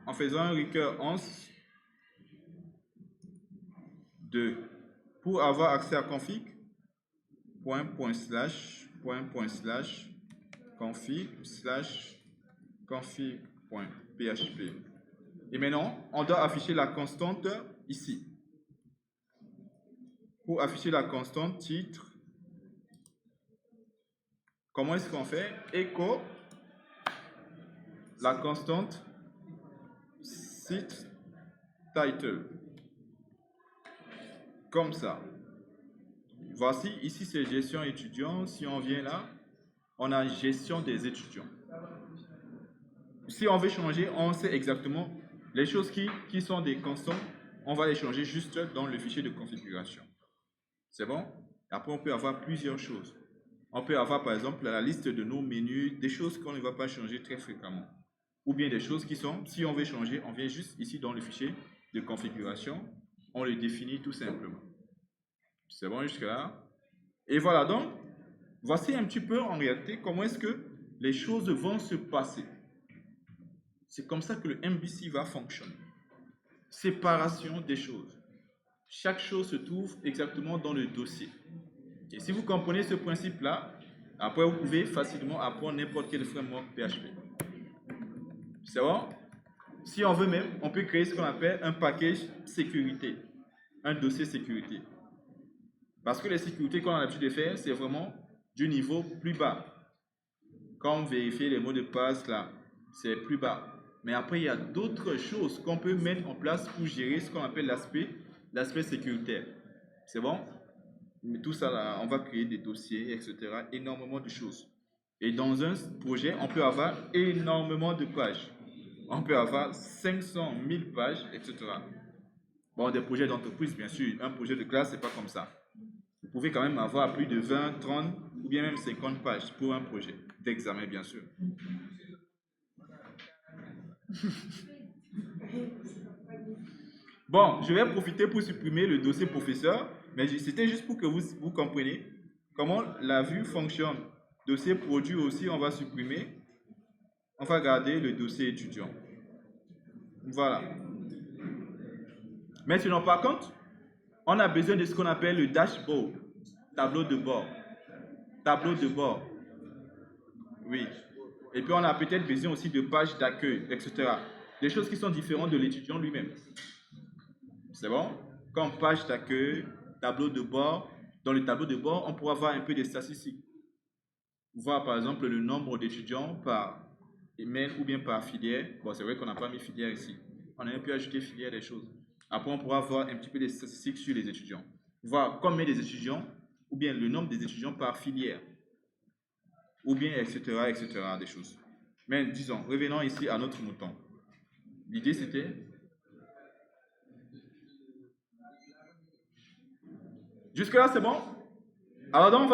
en faisant un recurrence 2 pour avoir accès à config config.php. Et maintenant, on doit afficher la constante ici. Pour afficher la constante titre, comment est-ce qu'on fait? Echo la constante site title. Comme ça. Voici, ici c'est gestion étudiant. Si on vient là, on a gestion des étudiants. Si on veut changer, on sait exactement les choses qui sont des constantes, on va les changer juste dans le fichier de configuration. C'est bon? Après, on peut avoir plusieurs choses. On peut avoir par exemple la liste de nos menus, des choses qu'on ne va pas changer très fréquemment. Ou bien des choses qui sont, si on veut changer, on vient juste ici dans le fichier de configuration, on le définit tout simplement. C'est bon jusque-là? Et voilà, donc, voici un petit peu en réalité comment est-ce que les choses vont se passer. C'est comme ça que le MVC va fonctionner. Séparation des choses. Chaque chose se trouve exactement dans le dossier. Et si vous comprenez ce principe-là, après vous pouvez facilement apprendre n'importe quel framework PHP. C'est bon? Si on veut même, on peut créer ce qu'on appelle un package sécurité, un dossier sécurité. Parce que les sécurités qu'on a l'habitude de faire, c'est vraiment du niveau plus bas. Comme vérifier les mots de passe là, c'est plus bas. Mais après, il y a d'autres choses qu'on peut mettre en place pour gérer ce qu'on appelle l'aspect sécuritaire. C'est bon? Mais tout ça là, on va créer des dossiers, etc. Énormément de choses. Et dans un projet, on peut avoir énormément de pages. On peut avoir 500 000 pages, etc. Bon, des projets d'entreprise, bien sûr. Un projet de classe, c'est pas comme ça. Vous pouvez quand même avoir plus de 20, 30 ou bien même 50 pages pour un projet d'examen, bien sûr. Bon, je vais profiter pour supprimer le dossier professeur, mais c'était juste pour que vous compreniez comment la vue fonctionne. Dossier produit aussi, on va supprimer. On va garder le dossier étudiant. Voilà. Maintenant, par contre, on a besoin de ce qu'on appelle le dashboard, tableau de bord. Tableau de bord. Oui. Et puis on a peut-être besoin aussi de pages d'accueil, etc. Des choses qui sont différentes de l'étudiant lui-même. C'est bon? Comme page d'accueil, tableau de bord. Dans le tableau de bord, on pourra voir un peu des statistiques. Voir par exemple le nombre d'étudiants par email ou bien par filière. Bon, c'est vrai qu'on n'a pas mis filière ici. On aurait pu ajouter filière des choses. Après, on pourra voir un petit peu des statistiques sur les étudiants. Voir combien des étudiants, ou bien le nombre des étudiants par filière. Ou bien, etc., etc., des choses. Mais disons, revenons ici à notre mouton. L'idée, c'était... Jusque-là, c'est bon? Alors, donc, on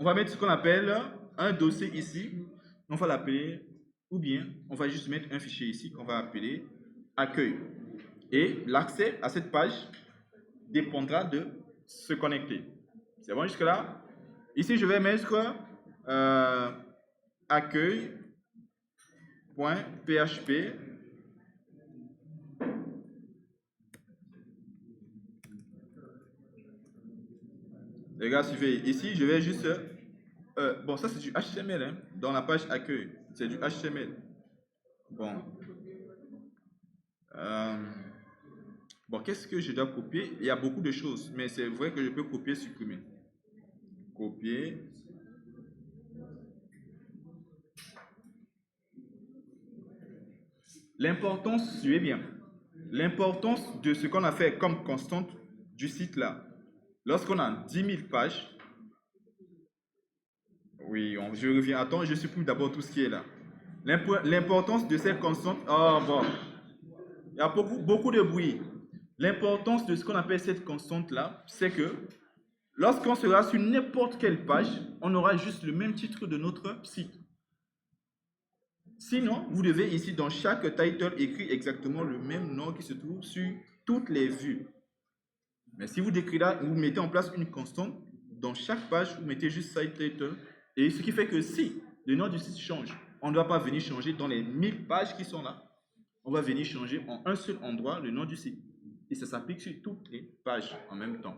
va mettre ce qu'on appelle un dossier ici. On va l'appeler, ou bien, on va juste mettre un fichier ici qu'on va appeler accueil. Et l'accès à cette page dépendra de se connecter. C'est bon jusque-là? Ici, je vais mettre accueil.php. Les gars, suivez. Ici, je vais juste... bon, ça, c'est du HTML. Hein, dans la page accueil. C'est du HTML. Bon. Bon, qu'est-ce que je dois copier? Il y a beaucoup de choses, mais c'est vrai que je peux copier, supprimer. Copier. L'importance, suivez bien. L'importance de ce qu'on a fait comme constante du site là. Lorsqu'on a 10 000 pages, oui, je reviens. Attends, je supprime d'abord tout ce qui est là. L'importance de cette constante, oh bon, il y a beaucoup de bruit. L'importance de ce qu'on appelle cette constante là, c'est que lorsqu'on sera sur n'importe quelle page, on aura juste le même titre de notre site. Sinon, vous devez ici dans chaque title écrire exactement le même nom qui se trouve sur toutes les vues. Mais si vous décrivez là, vous mettez en place une constante, dans chaque page, vous mettez juste site title. Et ce qui fait que si le nom du site change, on ne doit pas venir changer dans les 1000 pages qui sont là. On va venir changer en un seul endroit le nom du site. Et ça s'applique sur toutes les pages en même temps.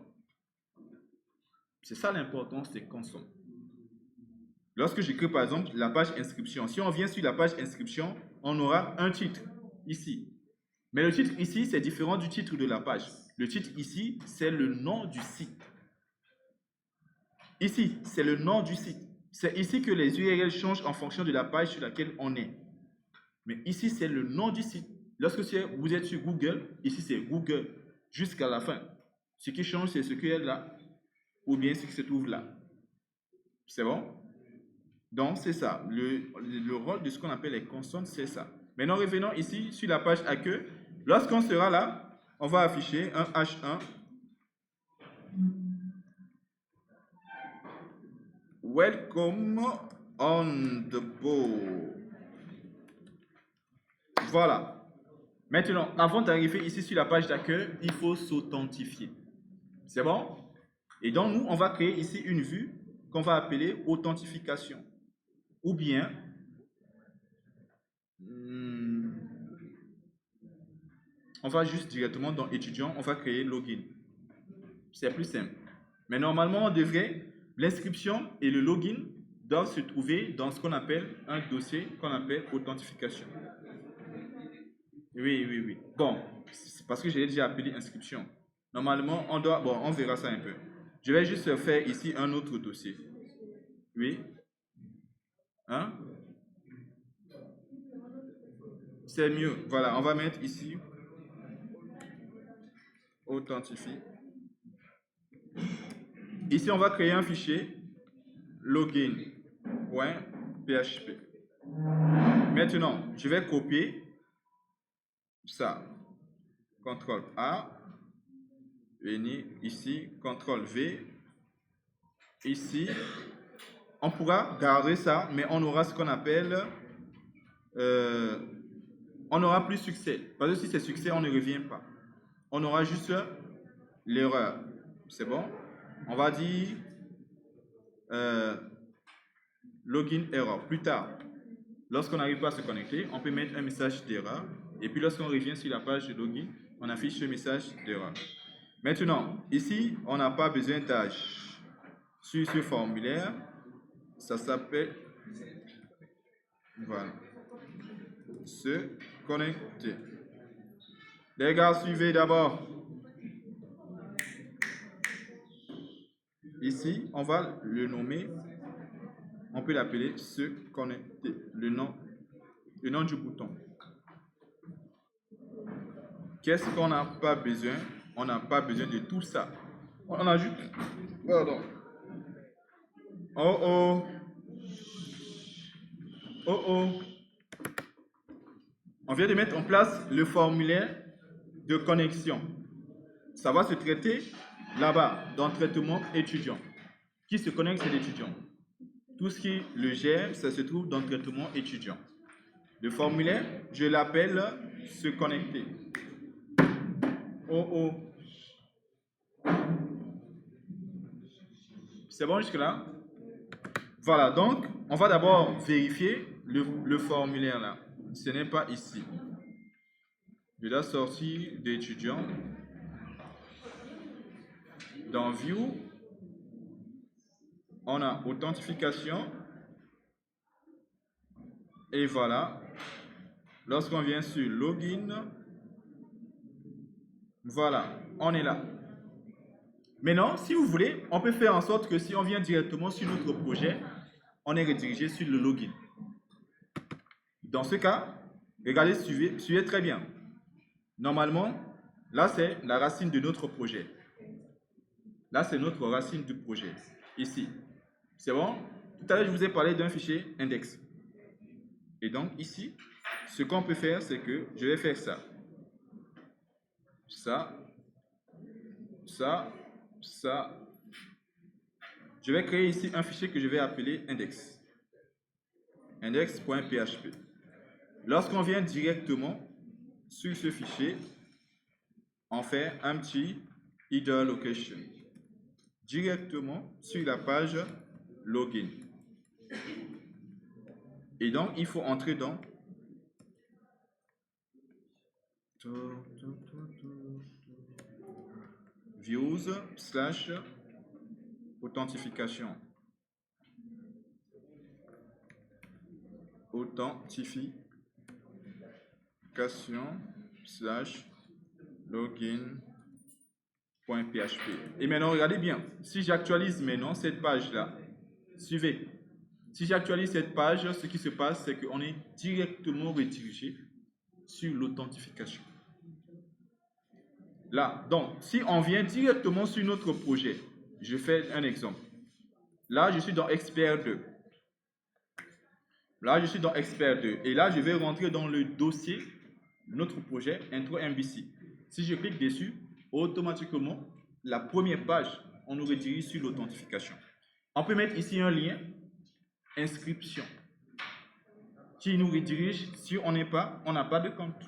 C'est ça l'importance des constantes. Lorsque j'écris par exemple la page inscription, si on vient sur la page inscription, on aura un titre ici. Mais le titre ici, c'est différent du titre de la page. Le titre ici, c'est le nom du site. Ici, c'est le nom du site. C'est ici que les URL changent en fonction de la page sur laquelle on est. Mais ici, c'est le nom du site. Lorsque vous êtes sur Google, ici c'est Google jusqu'à la fin. Ce qui change, c'est ce qui est là ou bien ce qui se trouve là. C'est bon? Donc, c'est ça. Le rôle de ce qu'on appelle les constantes, c'est ça. Maintenant, revenons ici sur la page accueil. Lorsqu'on sera là, on va afficher un H1. Welcome on the board. Voilà. Maintenant, avant d'arriver ici sur la page d'accueil, il faut s'authentifier. C'est bon? Et donc, nous, on va créer ici une vue qu'on va appeler authentification. Ou bien, on va juste directement dans étudiant, on va créer login. C'est plus simple. Mais normalement, on devrait, l'inscription et le login doivent se trouver dans ce qu'on appelle un dossier qu'on appelle authentification. Oui. Bon, c'est parce que j'ai déjà appelé inscription. Normalement, on verra ça un peu. Je vais juste faire ici un autre dossier. Oui. Hein? C'est mieux. Voilà, on va mettre ici authentifie. Ici, on va créer un fichier login.php. Maintenant, je vais copier ça. CTRL A. Venir ici. CTRL V. Ici. On pourra garder ça, mais on aura ce qu'on appelle... on n'aura plus succès. Parce que si c'est succès, on ne revient pas. On aura juste l'erreur. C'est bon? On va dire login error. Plus tard, lorsqu'on n'arrive pas à se connecter, on peut mettre un message d'erreur. Et puis lorsqu'on revient sur la page de login, on affiche ce message d'erreur. Maintenant, ici, on n'a pas besoin d'âge. Sur ce formulaire, ça s'appelle, voilà, se connecter. Les gars, suivez d'abord. Ici, on va le nommer, on peut l'appeler se connecter, le nom du bouton. Qu'est-ce qu'on n'a pas besoin? On n'a pas besoin de tout ça. On ajoute, pardon. Oh oh. Oh oh. On vient de mettre en place le formulaire de connexion. Ça va se traiter là-bas, dans traitement étudiant. Qui se connecte, c'est l'étudiant. Tout ce qui le gère, ça se trouve dans traitement étudiant. Le formulaire, je l'appelle se connecter. Oh oh. C'est bon jusque-là? Voilà, donc, on va d'abord vérifier le formulaire là. Ce n'est pas ici. Je dois sortir d'étudiant. Dans View, on a authentification. Et voilà. Lorsqu'on vient sur Login, voilà, on est là. Maintenant, si vous voulez, on peut faire en sorte que si on vient directement sur notre projet, on est redirigé sur le Login. Dans ce cas, regardez, suivez très bien. Normalement, là, c'est la racine de notre projet. Là, c'est notre racine du projet. Ici. C'est bon? Tout à l'heure, je vous ai parlé d'un fichier index. Et donc, ici, ce qu'on peut faire, c'est que je vais faire ça. Ça. Je vais créer ici un fichier que je vais appeler index. Index.php. Lorsqu'on vient directement sur ce fichier, on fait un petit header location. Directement sur la page login. Et donc, il faut entrer dans views / authentification. Authentification / login.php. Et maintenant, regardez bien. Si j'actualise maintenant cette page-là, suivez. Si j'actualise cette page, ce qui se passe, c'est qu'on est directement redirigé sur l'authentification. Là, donc, si on vient directement sur notre projet, je fais un exemple. Là, je suis dans Expert 2. Là, je suis dans Expert 2. Et là, je vais rentrer dans le dossier de notre projet Intro MVC. Si je clique dessus, automatiquement, la première page, on nous redirige sur l'authentification. On peut mettre ici un lien, inscription, qui nous redirige si on n'a pas de compte.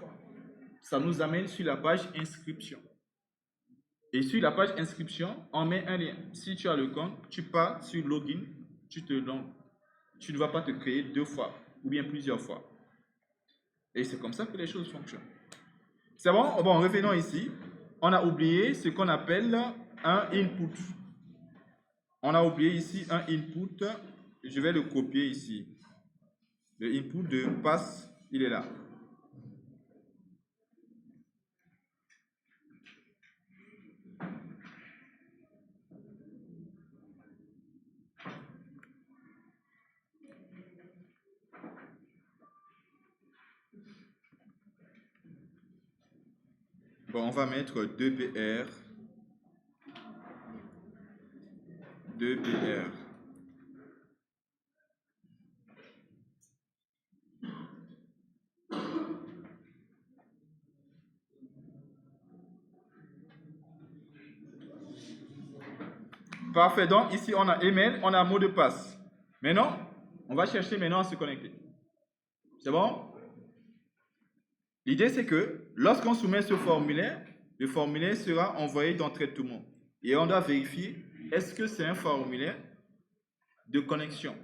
Ça nous amène sur la page inscription. Et sur la page inscription, on met un lien. Si tu as le compte, tu pars sur login, tu ne vas pas te créer 2 fois ou bien plusieurs fois. Et c'est comme ça que les choses fonctionnent. C'est bon? Bon, revenons ici. On a oublié ce qu'on appelle un input. On a oublié ici un input. Je vais le copier ici. Le input de pass, il est là. Bon, on va mettre 2PR. 2PR. Parfait. Donc, ici, on a email, on a mot de passe. Maintenant, on va chercher maintenant à se connecter. C'est bon? L'idée, c'est que lorsqu'on soumet ce formulaire, le formulaire sera envoyé dans traitement. Et on doit vérifier, est-ce que c'est un formulaire de connexion?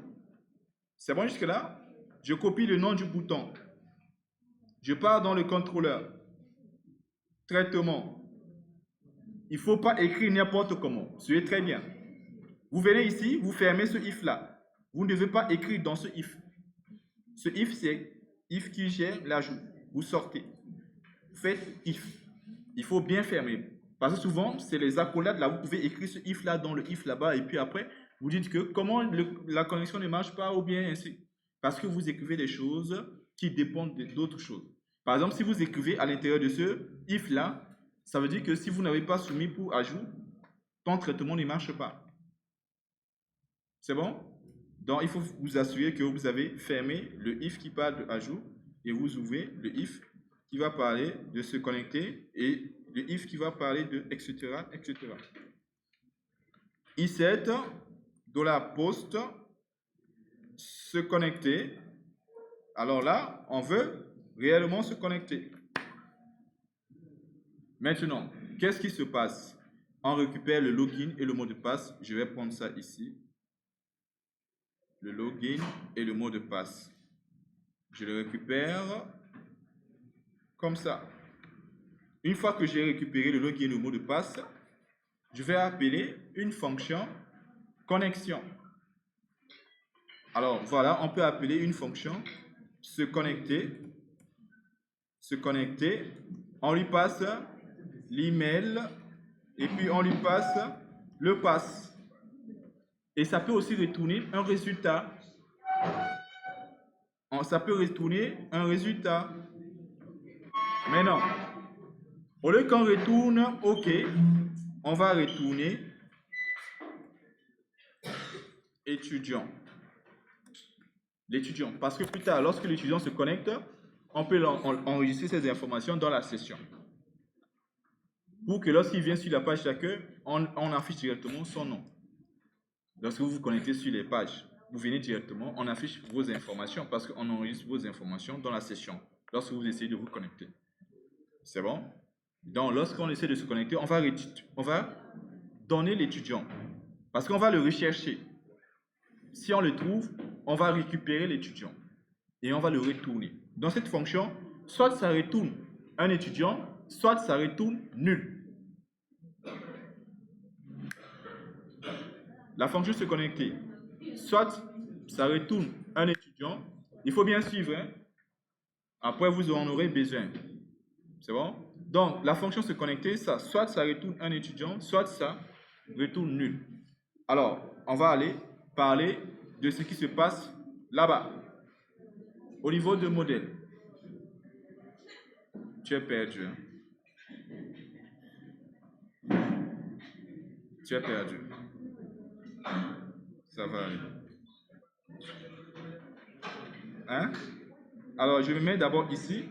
C'est bon jusque-là? Je copie le nom du bouton. Je pars dans le contrôleur. Traitement. il ne faut pas écrire n'importe comment. Suivez très bien. Vous venez ici, vous fermez ce if-là. Vous ne devez pas écrire dans ce if. Ce if, c'est if qui gère l'ajout. Vous sortez. Faites if. Il faut bien fermer. Parce que souvent, c'est les accolades là. Vous pouvez écrire ce if là dans le if là-bas. Et puis après, vous dites que comment la connexion ne marche pas ou bien ainsi. Parce que vous écrivez des choses qui dépendent d'autres choses. Par exemple, si vous écrivez à l'intérieur de ce if là, ça veut dire que si vous n'avez pas soumis pour ajout, ton traitement ne marche pas. C'est bon? Donc, il faut vous assurer que vous avez fermé le if qui parle de ajout et vous ouvrez le if qui va parler de se connecter et le if qui va parler de etc. etc. I7 $post se connecter. Alors là, on veut réellement se connecter. Maintenant, qu'est-ce qui se passe? On récupère le login et le mot de passe. Je vais prendre ça ici. Le login et le mot de passe. Je le récupère comme ça. Une fois que j'ai récupéré le login et le mot de passe, je vais appeler une fonction connexion. Alors voilà, on peut appeler une fonction se connecter. Se connecter. On lui passe l'email et puis on lui passe le pass. Et ça peut aussi retourner un résultat. Ça peut retourner un résultat. Mais non. Au lieu qu'on retourne OK, on va retourner étudiant. L'étudiant. Parce que plus tard, lorsque l'étudiant se connecte, on peut enregistrer ces informations dans la session. Pour que lorsqu'il vient sur la page d'accueil, on affiche directement son nom. Lorsque vous vous connectez sur les pages, vous venez directement, on affiche vos informations parce qu'on enregistre vos informations dans la session lorsque vous essayez de vous connecter. C'est bon? Donc, lorsqu'on essaie de se connecter, on va donner l'étudiant parce qu'on va le rechercher. Si on le trouve, on va récupérer l'étudiant et on va le retourner. Dans cette fonction, soit ça retourne un étudiant, soit ça retourne nul. La fonction se connecter, soit ça retourne un étudiant, il faut bien suivre, hein? Après vous en aurez besoin. C'est bon? Donc la fonction se connecter, soit ça retourne un étudiant, soit ça retourne nul. Alors, on va aller parler de ce qui se passe là-bas, au niveau de modèle. Tu es perdu. Tu es perdu. Ça va aller. Hein? Alors, je me mets d'abord ici.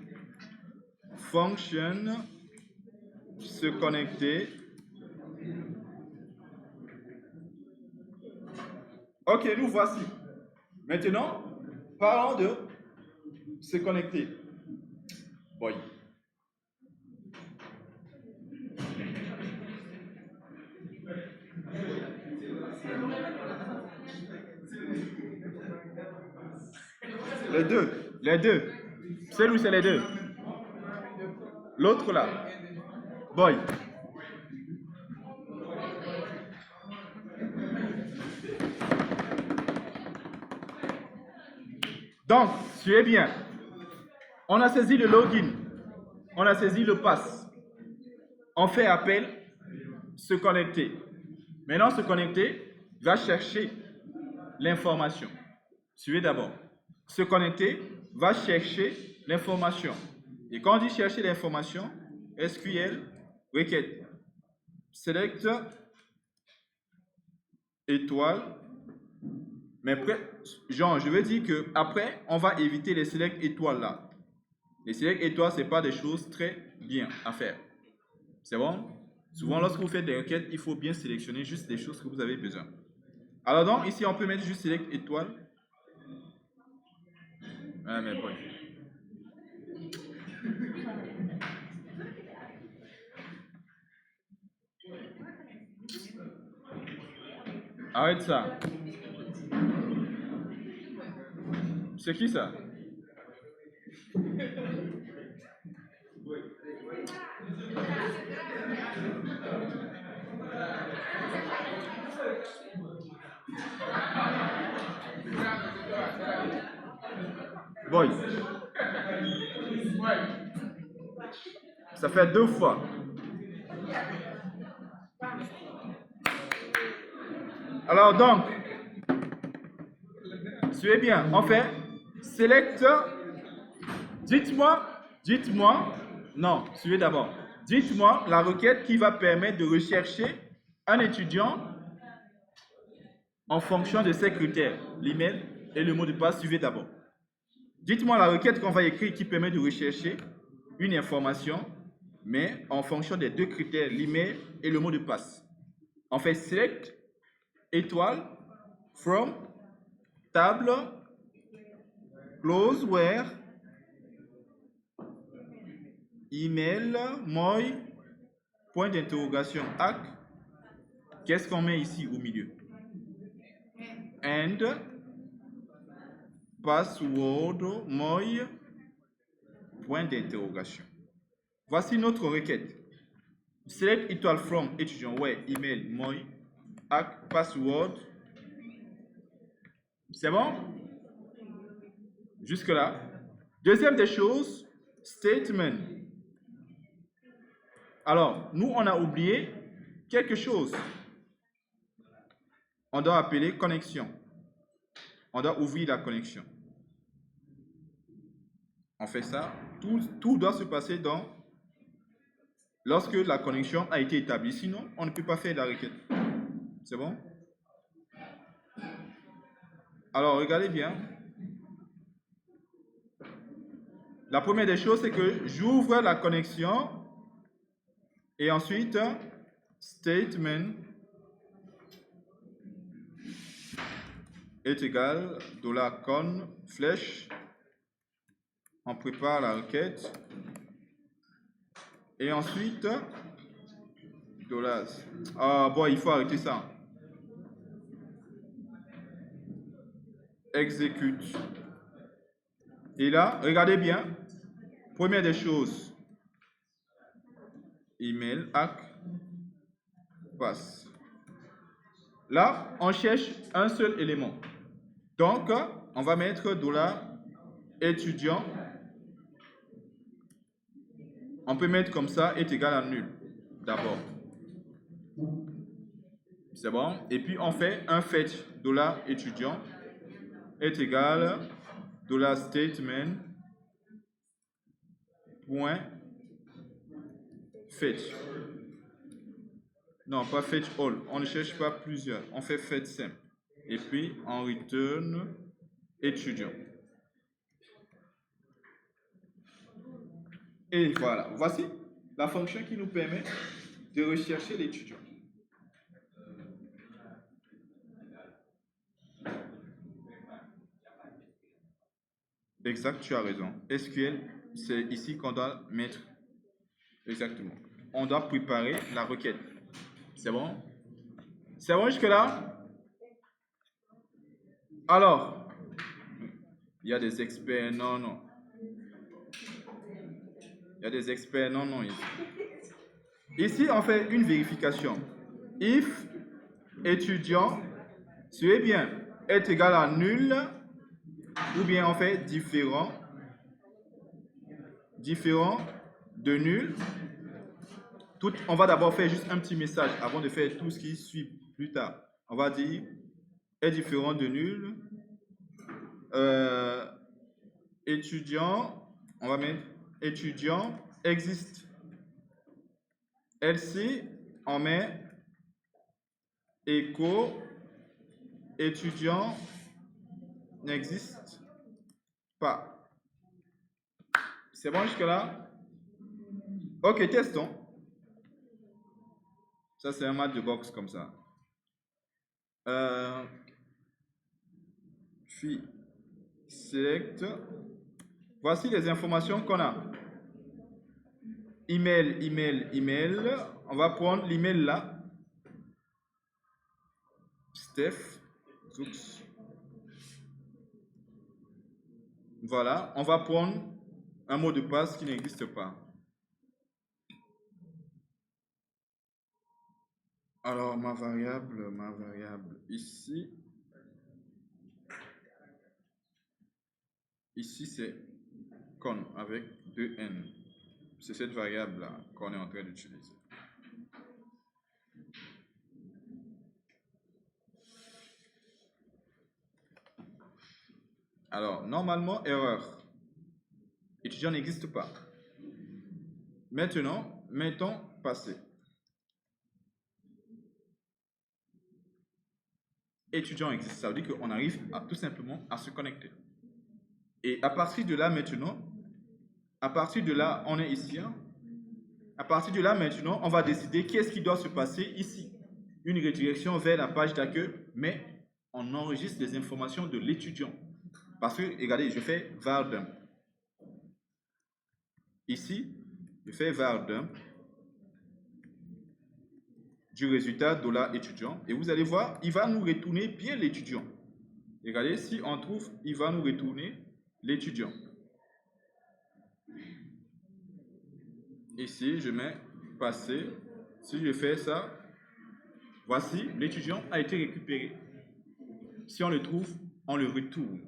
Function se connecter. Ok, nous voici. Maintenant, parlons de se connecter. Boy. Les deux. C'est où c'est les deux? L'autre là. Boy. Donc, suivez bien. On a saisi le login. On a saisi le pass. On fait appel, se connecter. Maintenant, se connecter va chercher l'information. Suivez d'abord. Se connecter va chercher l'information. Et quand on dit chercher l'information, SQL, requête, select, étoile, mais genre, je veux dire que après, on va éviter les select étoiles là. Les select étoiles, ce n'est pas des choses très bien à faire. C'est bon? Souvent, lorsque vous faites des requêtes, il faut bien sélectionner juste les choses que vous avez besoin. Alors donc, ici, on peut mettre juste select étoile. Ah, mais bon. Arrête ça. C'est qui ça? Boy. Ça fait 2 fois. Alors donc, suivez bien. On fait select. Dites-moi, non, suivez d'abord. Dites-moi la requête qui va permettre de rechercher un étudiant en fonction de ces critères, l'email et le mot de passe. Suivez d'abord. Dites-moi la requête qu'on va écrire qui permet de rechercher une information, mais en fonction des 2 critères, l'email et le mot de passe. On fait select, étoile, from, table, close, where, email, moi, point d'interrogation, hack. Qu'est-ce qu'on met ici au milieu? And, password, moi, point d'interrogation. Voici notre requête. Select étoile from étudiant, ouais, email, moi, hack, password. C'est bon? Jusque-là. Deuxième des choses, statement. Alors, nous, on a oublié quelque chose. On doit appeler connexion. On doit ouvrir la connexion. On fait ça. Tout doit se passer lorsque la connexion a été établie. Sinon, on ne peut pas faire la requête. C'est bon? Alors, regardez bien. La première des choses, c'est que j'ouvre la connexion et ensuite, statement est égal $con flèche. On prépare la requête. Et ensuite, $. Ah bon, il faut arrêter ça. Exécute. Et là, regardez bien. Première des choses, email, hack, passe. Là, on cherche un seul élément. Donc, on va mettre $étudiant. On peut mettre comme ça, est égal à nul, d'abord. C'est bon? Et puis, on fait un fetch, $étudiant est égal $statement point fetch. Non, pas fetch all. On ne cherche pas plusieurs. On fait fetch simple. Et puis, on return étudiant. Et voilà. Voici la fonction qui nous permet de rechercher l'étudiant. Exact, tu as raison. SQL, c'est ici qu'on doit mettre. Exactement. On doit préparer la requête. C'est bon? C'est bon jusque-là? Alors, il y a des experts, non. Il y a des experts, non, ici. Ici, on fait une vérification. If étudiant, suivez bien, est égal à nul, ou bien on fait différent de nul. On va d'abord faire juste un petit message avant de faire tout ce qui suit plus tard. On va dire est différent de nul. Étudiant, on va mettre étudiant existe. Else, on met écho étudiant n'existe pas. C'est bon jusque-là? Ok, testons. Ça, c'est un match de boxe comme ça. Puis, select. Voici les informations qu'on a. Email. On va prendre l'email là. Steph. Oops. Voilà. On va prendre un mot de passe qui n'existe pas. Alors, ma variable ici. Ici, c'est con avec 2n. C'est cette variable-là qu'on est en train d'utiliser. Alors, normalement, erreur. Étudiant n'existe pas. Maintenant, mettons passé. Étudiant existe. Ça veut dire qu'on arrive tout simplement à se connecter. Et à partir de là, maintenant, à partir de là, on est ici. Hein? À partir de là, maintenant, on va décider qu'est-ce qui doit se passer ici. Une redirection vers la page d'accueil, mais on enregistre les informations de l'étudiant. Parce que, regardez, je fais var dump. Ici, je fais var dump du résultat $étudiant. Et vous allez voir, il va nous retourner bien l'étudiant. Regardez, si on trouve, il va nous retourner l'étudiant. Ici, je mets passé. Si je fais ça, voici, l'étudiant a été récupéré. Si on le trouve, on le retourne.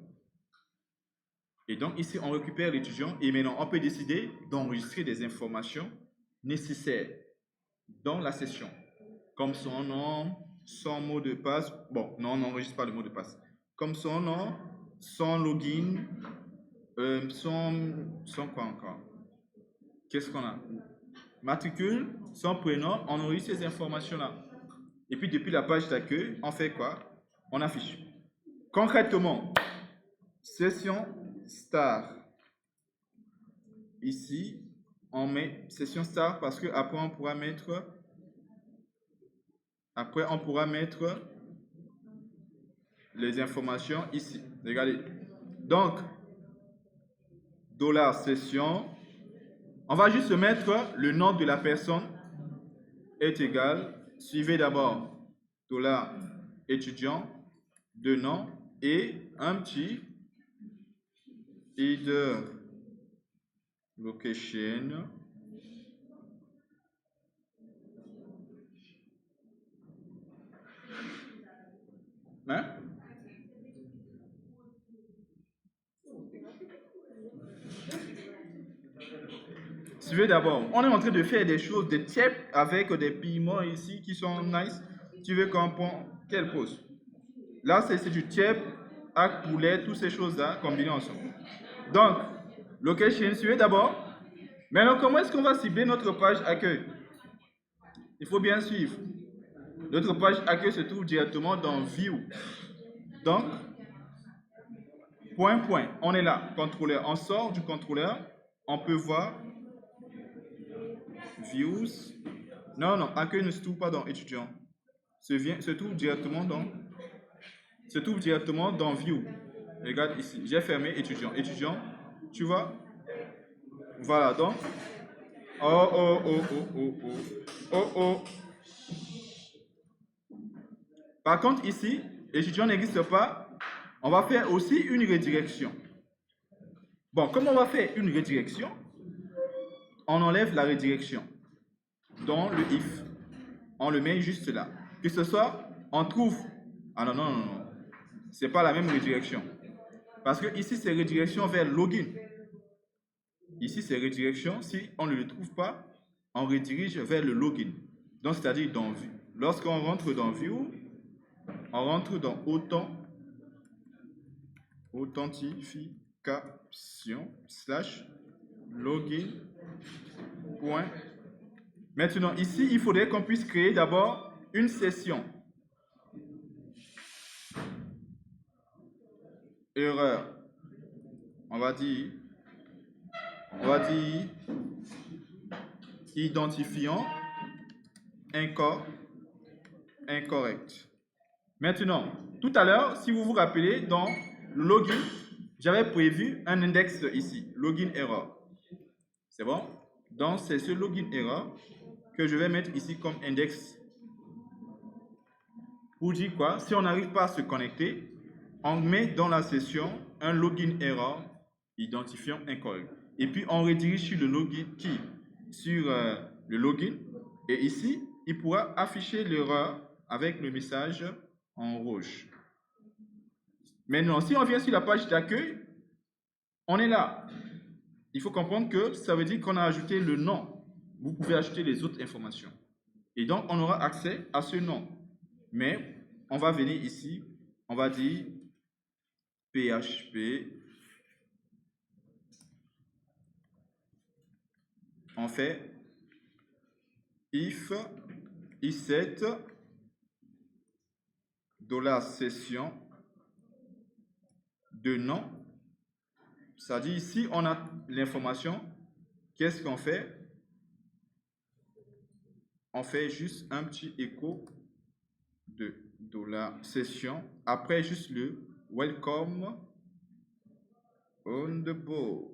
Et donc ici, on récupère l'étudiant et maintenant, on peut décider d'enregistrer des informations nécessaires dans la session, comme son nom, son mot de passe. Bon, non, on n'enregistre pas le mot de passe. Comme son nom, son login, son quoi encore? Qu'est-ce qu'on a? Matricule, son prénom, on enregistre ces informations-là. Et puis depuis la page d'accueil, on fait quoi? On affiche. Concrètement, session star. Ici, on met session star parce que après on pourra mettre les informations ici. Regardez. Donc, $session. On va juste mettre le nom de la personne est égal. Suivez d'abord $étudiant de nom et un petit header location. Hein? Suivez d'abord. On est en train de faire des choses, des tips avec des piments ici qui sont nice. Tu veux comprendre quelle pose? Là, c'est du tip, hack, poulet, toutes ces choses-là combinées ensemble. Donc, location, suivez d'abord. Maintenant, comment est-ce qu'on va cibler notre page accueil? Il faut bien suivre. Notre page accueil se trouve directement dans View. Donc, point, on est là, contrôleur. On sort du contrôleur, on peut voir Views. Non, accueil ne se trouve pas dans étudiant. Se trouve directement dans View. Regarde ici, j'ai fermé étudiant. Étudiant, tu vois? Voilà, donc. Oh. Par contre, ici, étudiant n'existe pas. On va faire aussi une redirection. Bon, comme on va faire une redirection, on enlève la redirection dans le if. On le met juste là. Que ce soit, on trouve... Ah non. C'est pas la même redirection. Parce que ici, c'est redirection vers login. Ici, c'est redirection. Si on ne le trouve pas, on redirige vers le login. Donc, c'est-à-dire dans View. Lorsqu'on rentre dans View, on rentre dans authentification / login. Maintenant, ici, il faudrait qu'on puisse créer d'abord une session. Erreur. On va dire identifiant incorrect. Maintenant, tout à l'heure, si vous vous rappelez, dans login, j'avais prévu un index ici, login error. C'est bon? Donc, c'est ce login error que je vais mettre ici comme index. Pour dire quoi? Si on n'arrive pas à se connecter, on met dans la session un login error identifiant incorrect. Et puis, on redirige sur le login sur le login. Et ici, il pourra afficher l'erreur avec le message en rouge. Maintenant, si on vient sur la page d'accueil, on est là. Il faut comprendre que ça veut dire qu'on a ajouté le nom. Vous pouvez ajouter les autres informations. Et donc, on aura accès à ce nom. Mais on va venir ici, on va dire PHP. On fait if i7 $session de nom. Ça dit ici, on a l'information. Qu'est-ce qu'on fait? On fait juste un petit écho de $session. Après, juste le welcome on the board.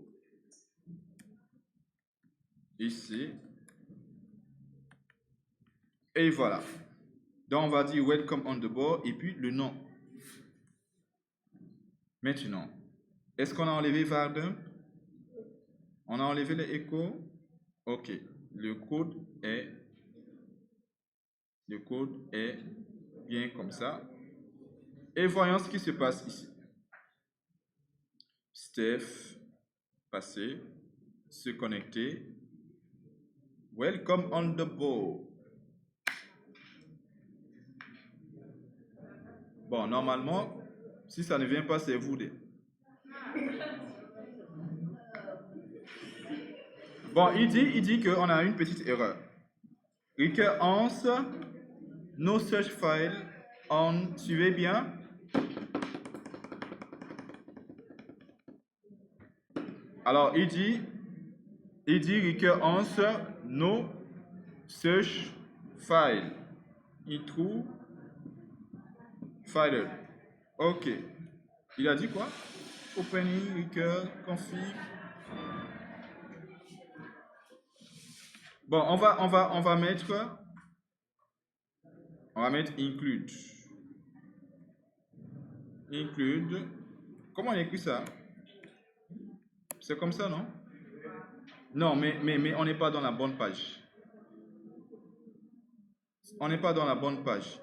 Ici. Et voilà. Donc, on va dire welcome on the board et puis le nom. Maintenant, est-ce qu'on a enlevé var_dump? On a enlevé les échos? Ok. Le code est bien comme ça. Et voyons ce qui se passe ici. Steph, passer, se connecter. Welcome on the board. Bon, normalement, si ça ne vient pas, c'est vous. Bon, il dit qu'on a une petite erreur. Recurrence, no search file on, suivez bien. Alors, il dit recurrence, no search file. Il trouve file. Ok. Il a dit quoi? Opening, recur, config. Bon, on va mettre include. Include. Comment on écrit ça? C'est comme ça, non? Non, mais on n'est pas dans la bonne page. On n'est pas dans la bonne page.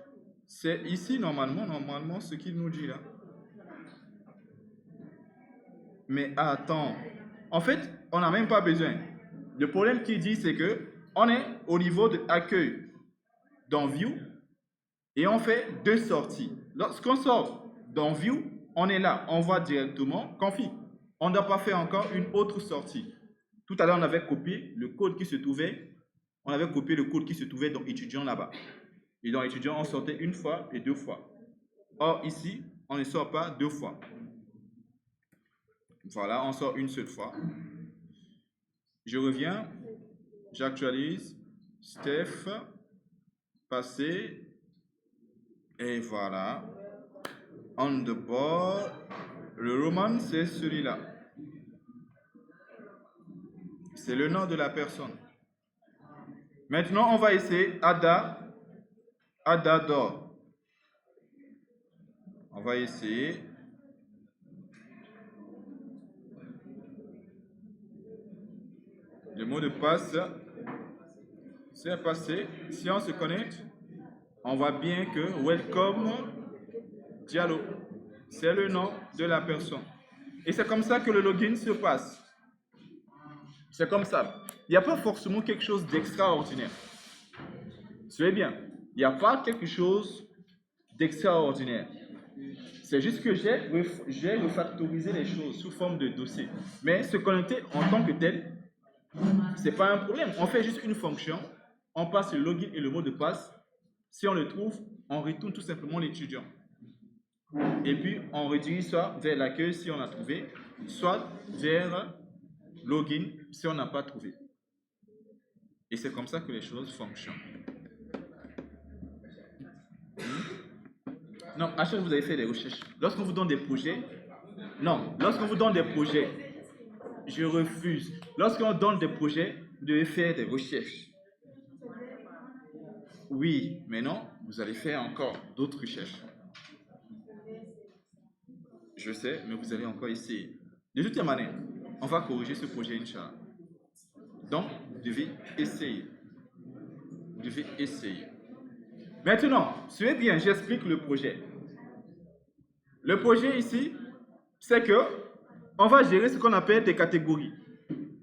C'est ici, normalement, ce qu'il nous dit là. Mais attends. En fait, on n'a même pas besoin. Le problème qu'il dit, c'est que on est au niveau de accueil dans View et on fait deux sorties. Lorsqu'on sort dans View, on est là. On voit directement config. On ne doit pas faire encore une autre sortie. Tout à l'heure, on avait copié le code qui se trouvait. On avait copié le code qui se trouvait dans étudiant là-bas. Et dans étudiant, on sortait une fois et deux fois. Or, ici, on ne sort pas deux fois. Voilà, on sort une seule fois. Je reviens, j'actualise, Steph, passer, et voilà. On the board, le roman, c'est celui-là. C'est le nom de la personne. Maintenant, on va essayer Adador. On va essayer. Le mot de passe, c'est passé. Si on se connecte, on voit bien que Welcome Diallo, c'est le nom de la personne. Et c'est comme ça que le login se passe. C'est comme ça. Il n'y a pas forcément quelque chose d'extraordinaire. Suivez bien. Il n'y a pas quelque chose d'extraordinaire. C'est juste que j'ai refactorisé les choses sous forme de dossier. Mais se connecter en tant que tel, ce n'est pas un problème. On fait juste une fonction, on passe le login et le mot de passe. Si on le trouve, on retourne tout simplement l'étudiant. Et puis, on redirige soit vers l'accueil si on a trouvé, soit vers login si on n'a pas trouvé. Et c'est comme ça que les choses fonctionnent. Non, à chaque fois que vous avez fait des recherches, lorsqu'on vous donne des projets, je refuse. Lorsqu'on donne des projets, vous devez faire des recherches. Oui, mais non, vous allez faire encore d'autres recherches. Je sais, mais vous allez encore essayer. De toute manière, on va corriger ce projet, Inch'Allah. Donc, vous devez essayer. Vous devez essayer. Maintenant, suivez bien, j'explique le projet. Le projet ici, c'est que on va gérer ce qu'on appelle des catégories.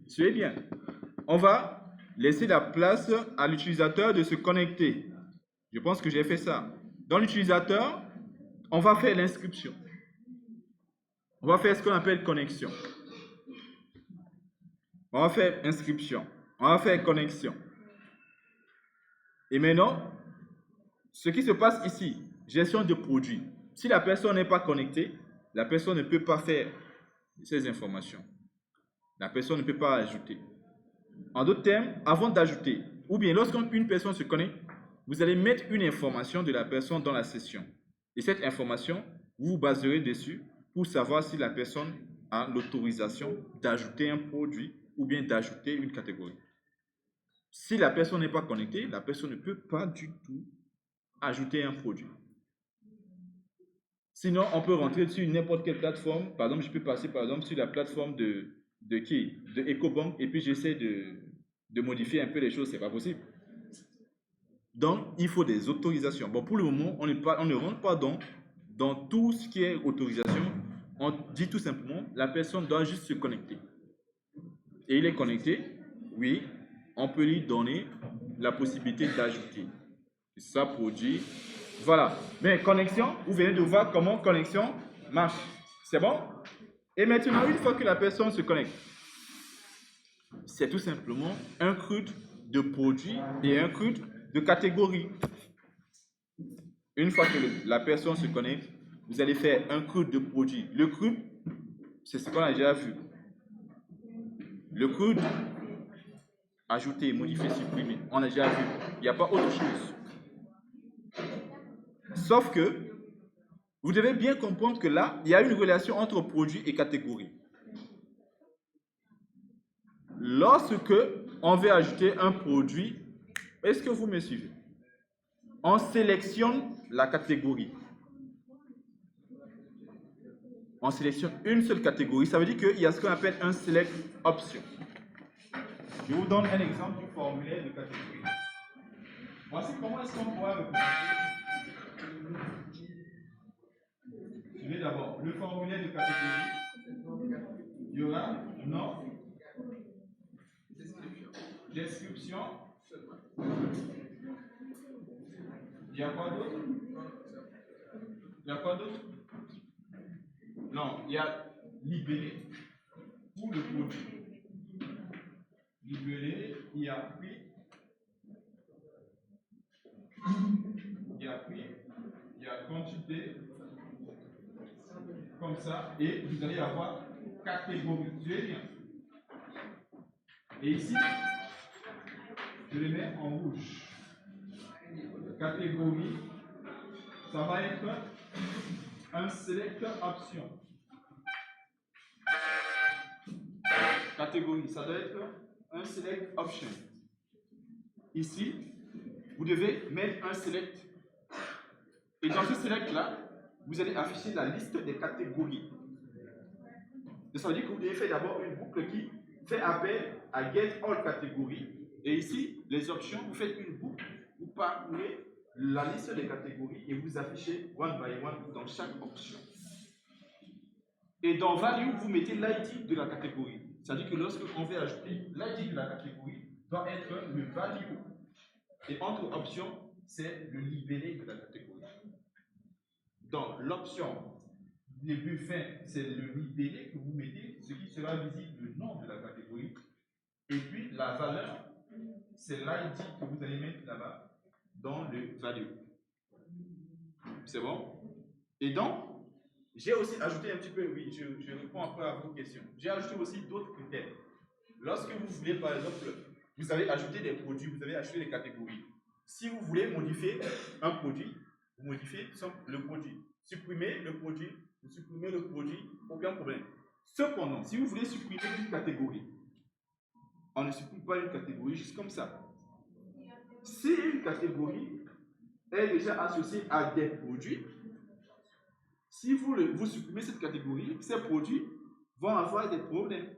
Suivez bien. On va laisser la place à l'utilisateur de se connecter. Je pense que j'ai fait ça. Dans l'utilisateur, on va faire l'inscription. On va faire ce qu'on appelle connexion. On va faire inscription. On va faire connexion. Et maintenant, ce qui se passe ici, gestion de produits. Si la personne n'est pas connectée, la personne ne peut pas faire ces informations. La personne ne peut pas ajouter. En d'autres termes, avant d'ajouter, ou bien lorsqu'une personne se connecte, vous allez mettre une information de la personne dans la session. Et cette information, vous vous baserez dessus pour savoir si la personne a l'autorisation d'ajouter un produit ou bien d'ajouter une catégorie. Si la personne n'est pas connectée, la personne ne peut pas du tout ajouter un produit. Sinon, on peut rentrer sur n'importe quelle plateforme. Par exemple, je peux passer par exemple sur la plateforme de EcoBank et puis j'essaie de modifier un peu les choses, c'est pas possible. Donc, il faut des autorisations. Bon, pour le moment, on ne rentre pas dans tout ce qui est autorisation. On dit tout simplement, la personne doit juste se connecter. Et il est connecté, oui, on peut lui donner la possibilité d'ajouter. Ça produit. Voilà. Mais connexion, vous venez de voir comment connexion marche. C'est bon? Et maintenant, une fois que la personne se connecte, c'est tout simplement un CRUD de produit et un CRUD de catégorie. Une fois que la personne se connecte, vous allez faire un CRUD de produit. Le CRUD, c'est ce qu'on a déjà vu. Le CRUD, ajouter, modifier, supprimer, on a déjà vu. Il n'y a pas autre chose. Sauf que, vous devez bien comprendre que là, il y a une relation entre produit et catégorie. Lorsque on veut ajouter un produit, est-ce que vous me suivez? On sélectionne la catégorie. On sélectionne une seule catégorie. Ça veut dire qu'il y a ce qu'on appelle un select option. Je vous donne un exemple du formulaire de catégorie. Voici comment est-ce qu'on pourra représenter. Je vais d'abord le formulaire de catégorie. Il y aura nom, description. Il y a quoi d'autre? Il y a quoi d'autre? Non, il y a libellé pour le produit. Libellé, il y a prix. Il y a prix, il y a quantité, comme ça, et vous allez avoir catégorie. Et ici, je les mets en rouge. Catégorie, ça va être un select option. Catégorie, ça doit être un select option. Ici, vous devez mettre un select. Et dans ce select-là, vous allez afficher la liste des catégories. Ça veut dire que vous devez faire d'abord une boucle qui fait appel à get all catégories. Et ici, les options, vous faites une boucle, vous parcourez la liste des catégories et vous affichez one by one dans chaque option. Et dans value, vous mettez l'ID de la catégorie. C'est-à-dire que lorsque on veut ajouter l'ID de la catégorie, doit être le value. Et entre options, c'est le libellé de la catégorie. Donc, l'option début, fin, c'est le libellé que vous mettez, ce qui sera visible, le nom de la catégorie. Et puis, la valeur, c'est l'ID que vous allez mettre là-bas dans le value. C'est bon? Et donc, j'ai aussi ajouté un petit peu, oui, je réponds un peu à vos questions. J'ai ajouté aussi d'autres critères. Lorsque vous voulez, par exemple, vous avez ajouté des produits, vous avez ajouté des catégories. Si vous voulez modifier un produit, vous modifiez le produit. Supprimez le produit, vous supprimez le produit, aucun problème. Cependant, si vous voulez supprimer une catégorie, on ne supprime pas une catégorie juste comme ça. Si une catégorie est déjà associée à des produits, si vous supprimez cette catégorie, ces produits vont avoir des problèmes.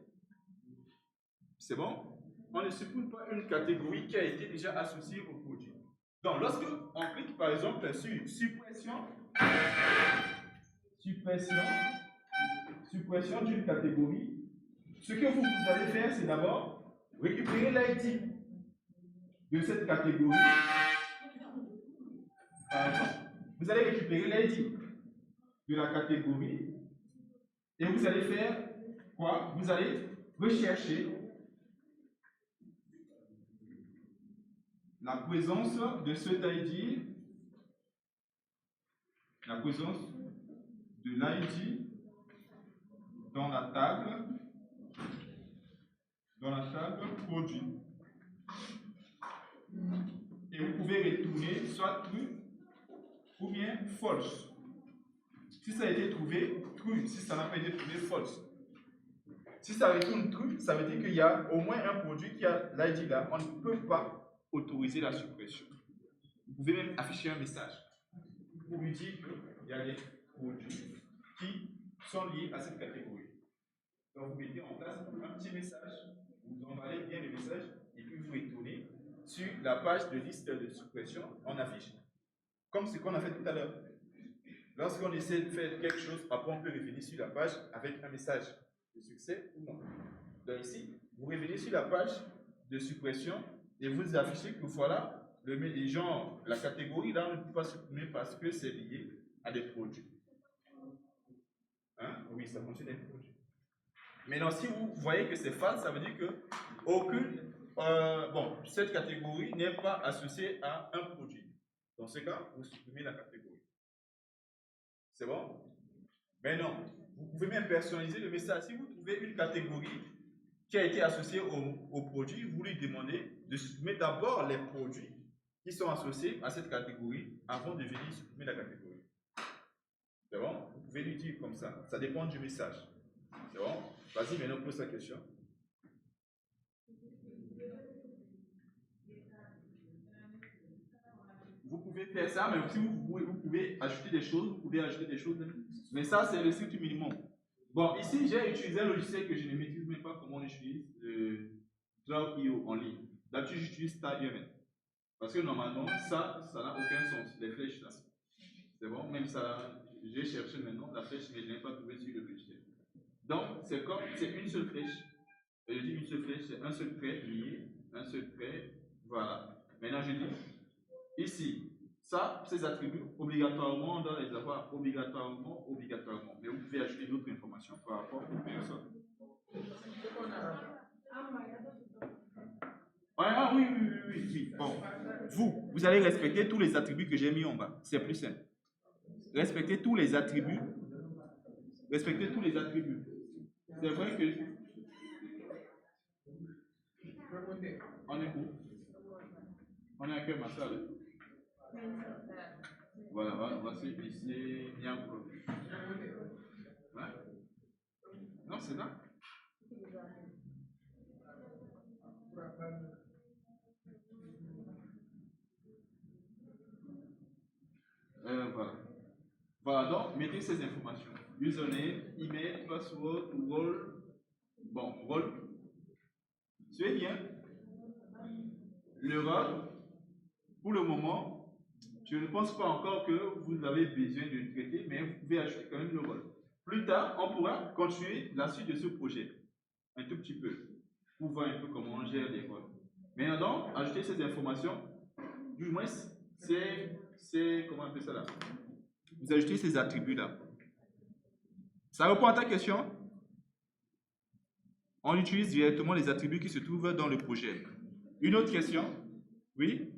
C'est bon? On ne supprime pas une catégorie qui a été déjà associée au produit. Donc, lorsque on clique par exemple sur suppression suppression d'une catégorie, ce que vous allez faire, c'est d'abord récupérer l'ID de cette catégorie. Vous allez récupérer l'ID de la catégorie et vous allez faire quoi? Vous allez rechercher la présence de cet ID, la présence de l'ID dans la table produit. Et vous pouvez retourner soit true ou bien false. Si ça a été trouvé, true. Si ça n'a pas été trouvé, false. Si ça retourne true, ça veut dire qu'il y a au moins un produit qui a l'ID là. On ne peut pas autoriser la suppression. Vous pouvez même afficher un message pour lui dire qu'il y a des produits qui sont liés à cette catégorie. Donc vous mettez en place un petit message, vous emballez bien le message et puis vous retournez sur la page de liste de suppression. On affiche comme ce qu'on a fait tout à l'heure. Lorsqu'on essaie de faire quelque chose, après on peut revenir sur la page avec un message de succès ou non. Donc ici, vous revenez sur la page de suppression et vous affichez que voilà, les gens, la catégorie là, on ne peut pas supprimer parce que c'est lié à des produits. Hein? Oui, ça contient des produits. Maintenant, si vous voyez que c'est false, ça veut dire que cette catégorie n'est pas associée à un produit. Dans ce cas, vous supprimez la catégorie. C'est bon? Maintenant, vous pouvez même personnaliser le message. Si vous trouvez une catégorie qui a été associée au produit, vous lui demandez de supprimer d'abord les produits qui sont associés à cette catégorie avant de venir supprimer la catégorie. C'est bon? Vous pouvez lui dire comme ça. Ça dépend du message. C'est bon? Vas-y, maintenant pose la question. Vous pouvez faire ça, mais aussi vous pouvez ajouter des choses, mais ça c'est le strict minimum. Bon, ici j'ai utilisé un logiciel que je ne maîtrise même pas comment on utilise, Cloud.io en ligne. D'habitude j'utilise StarUML. Parce que normalement, ça n'a aucun sens, les flèches là. C'est bon, même ça, j'ai cherché maintenant la flèche, mais je n'ai pas trouvé sur le logiciel. Donc, c'est une seule flèche. Et je dis une seule flèche, c'est un seul trait lié, un seul trait, voilà. Maintenant, je dis, ici, ça, ces attributs, obligatoirement, on doit les avoir obligatoirement. Mais vous pouvez ajouter d'autres informations par rapport aux personnes. Ah oui. Bon, vous allez respecter tous les attributs que j'ai mis en bas. C'est plus simple. Respectez tous les attributs. Respectez tous les attributs. C'est vrai que... On est où? On est à quelle salle? Voilà, voici ici, Niamco. Hein? Non, c'est là. Voilà. Voilà, donc mettez ces informations. Username, email, password, rôle. Bon, rôle. Suivez bien. Le rôle, pour le moment, je ne pense pas encore que vous avez besoin de le traiter, mais vous pouvez ajouter quand même le rôle. Plus tard, on pourra continuer la suite de ce projet. Un tout petit peu. Pour voir un peu comment on gère les rôles. Maintenant, donc, ajouter ces informations. Du moins, c'est comment on appelle ça là? Vous ajoutez ces attributs-là. Ça répond à ta question? On utilise directement les attributs qui se trouvent dans le projet. Une autre question? Oui?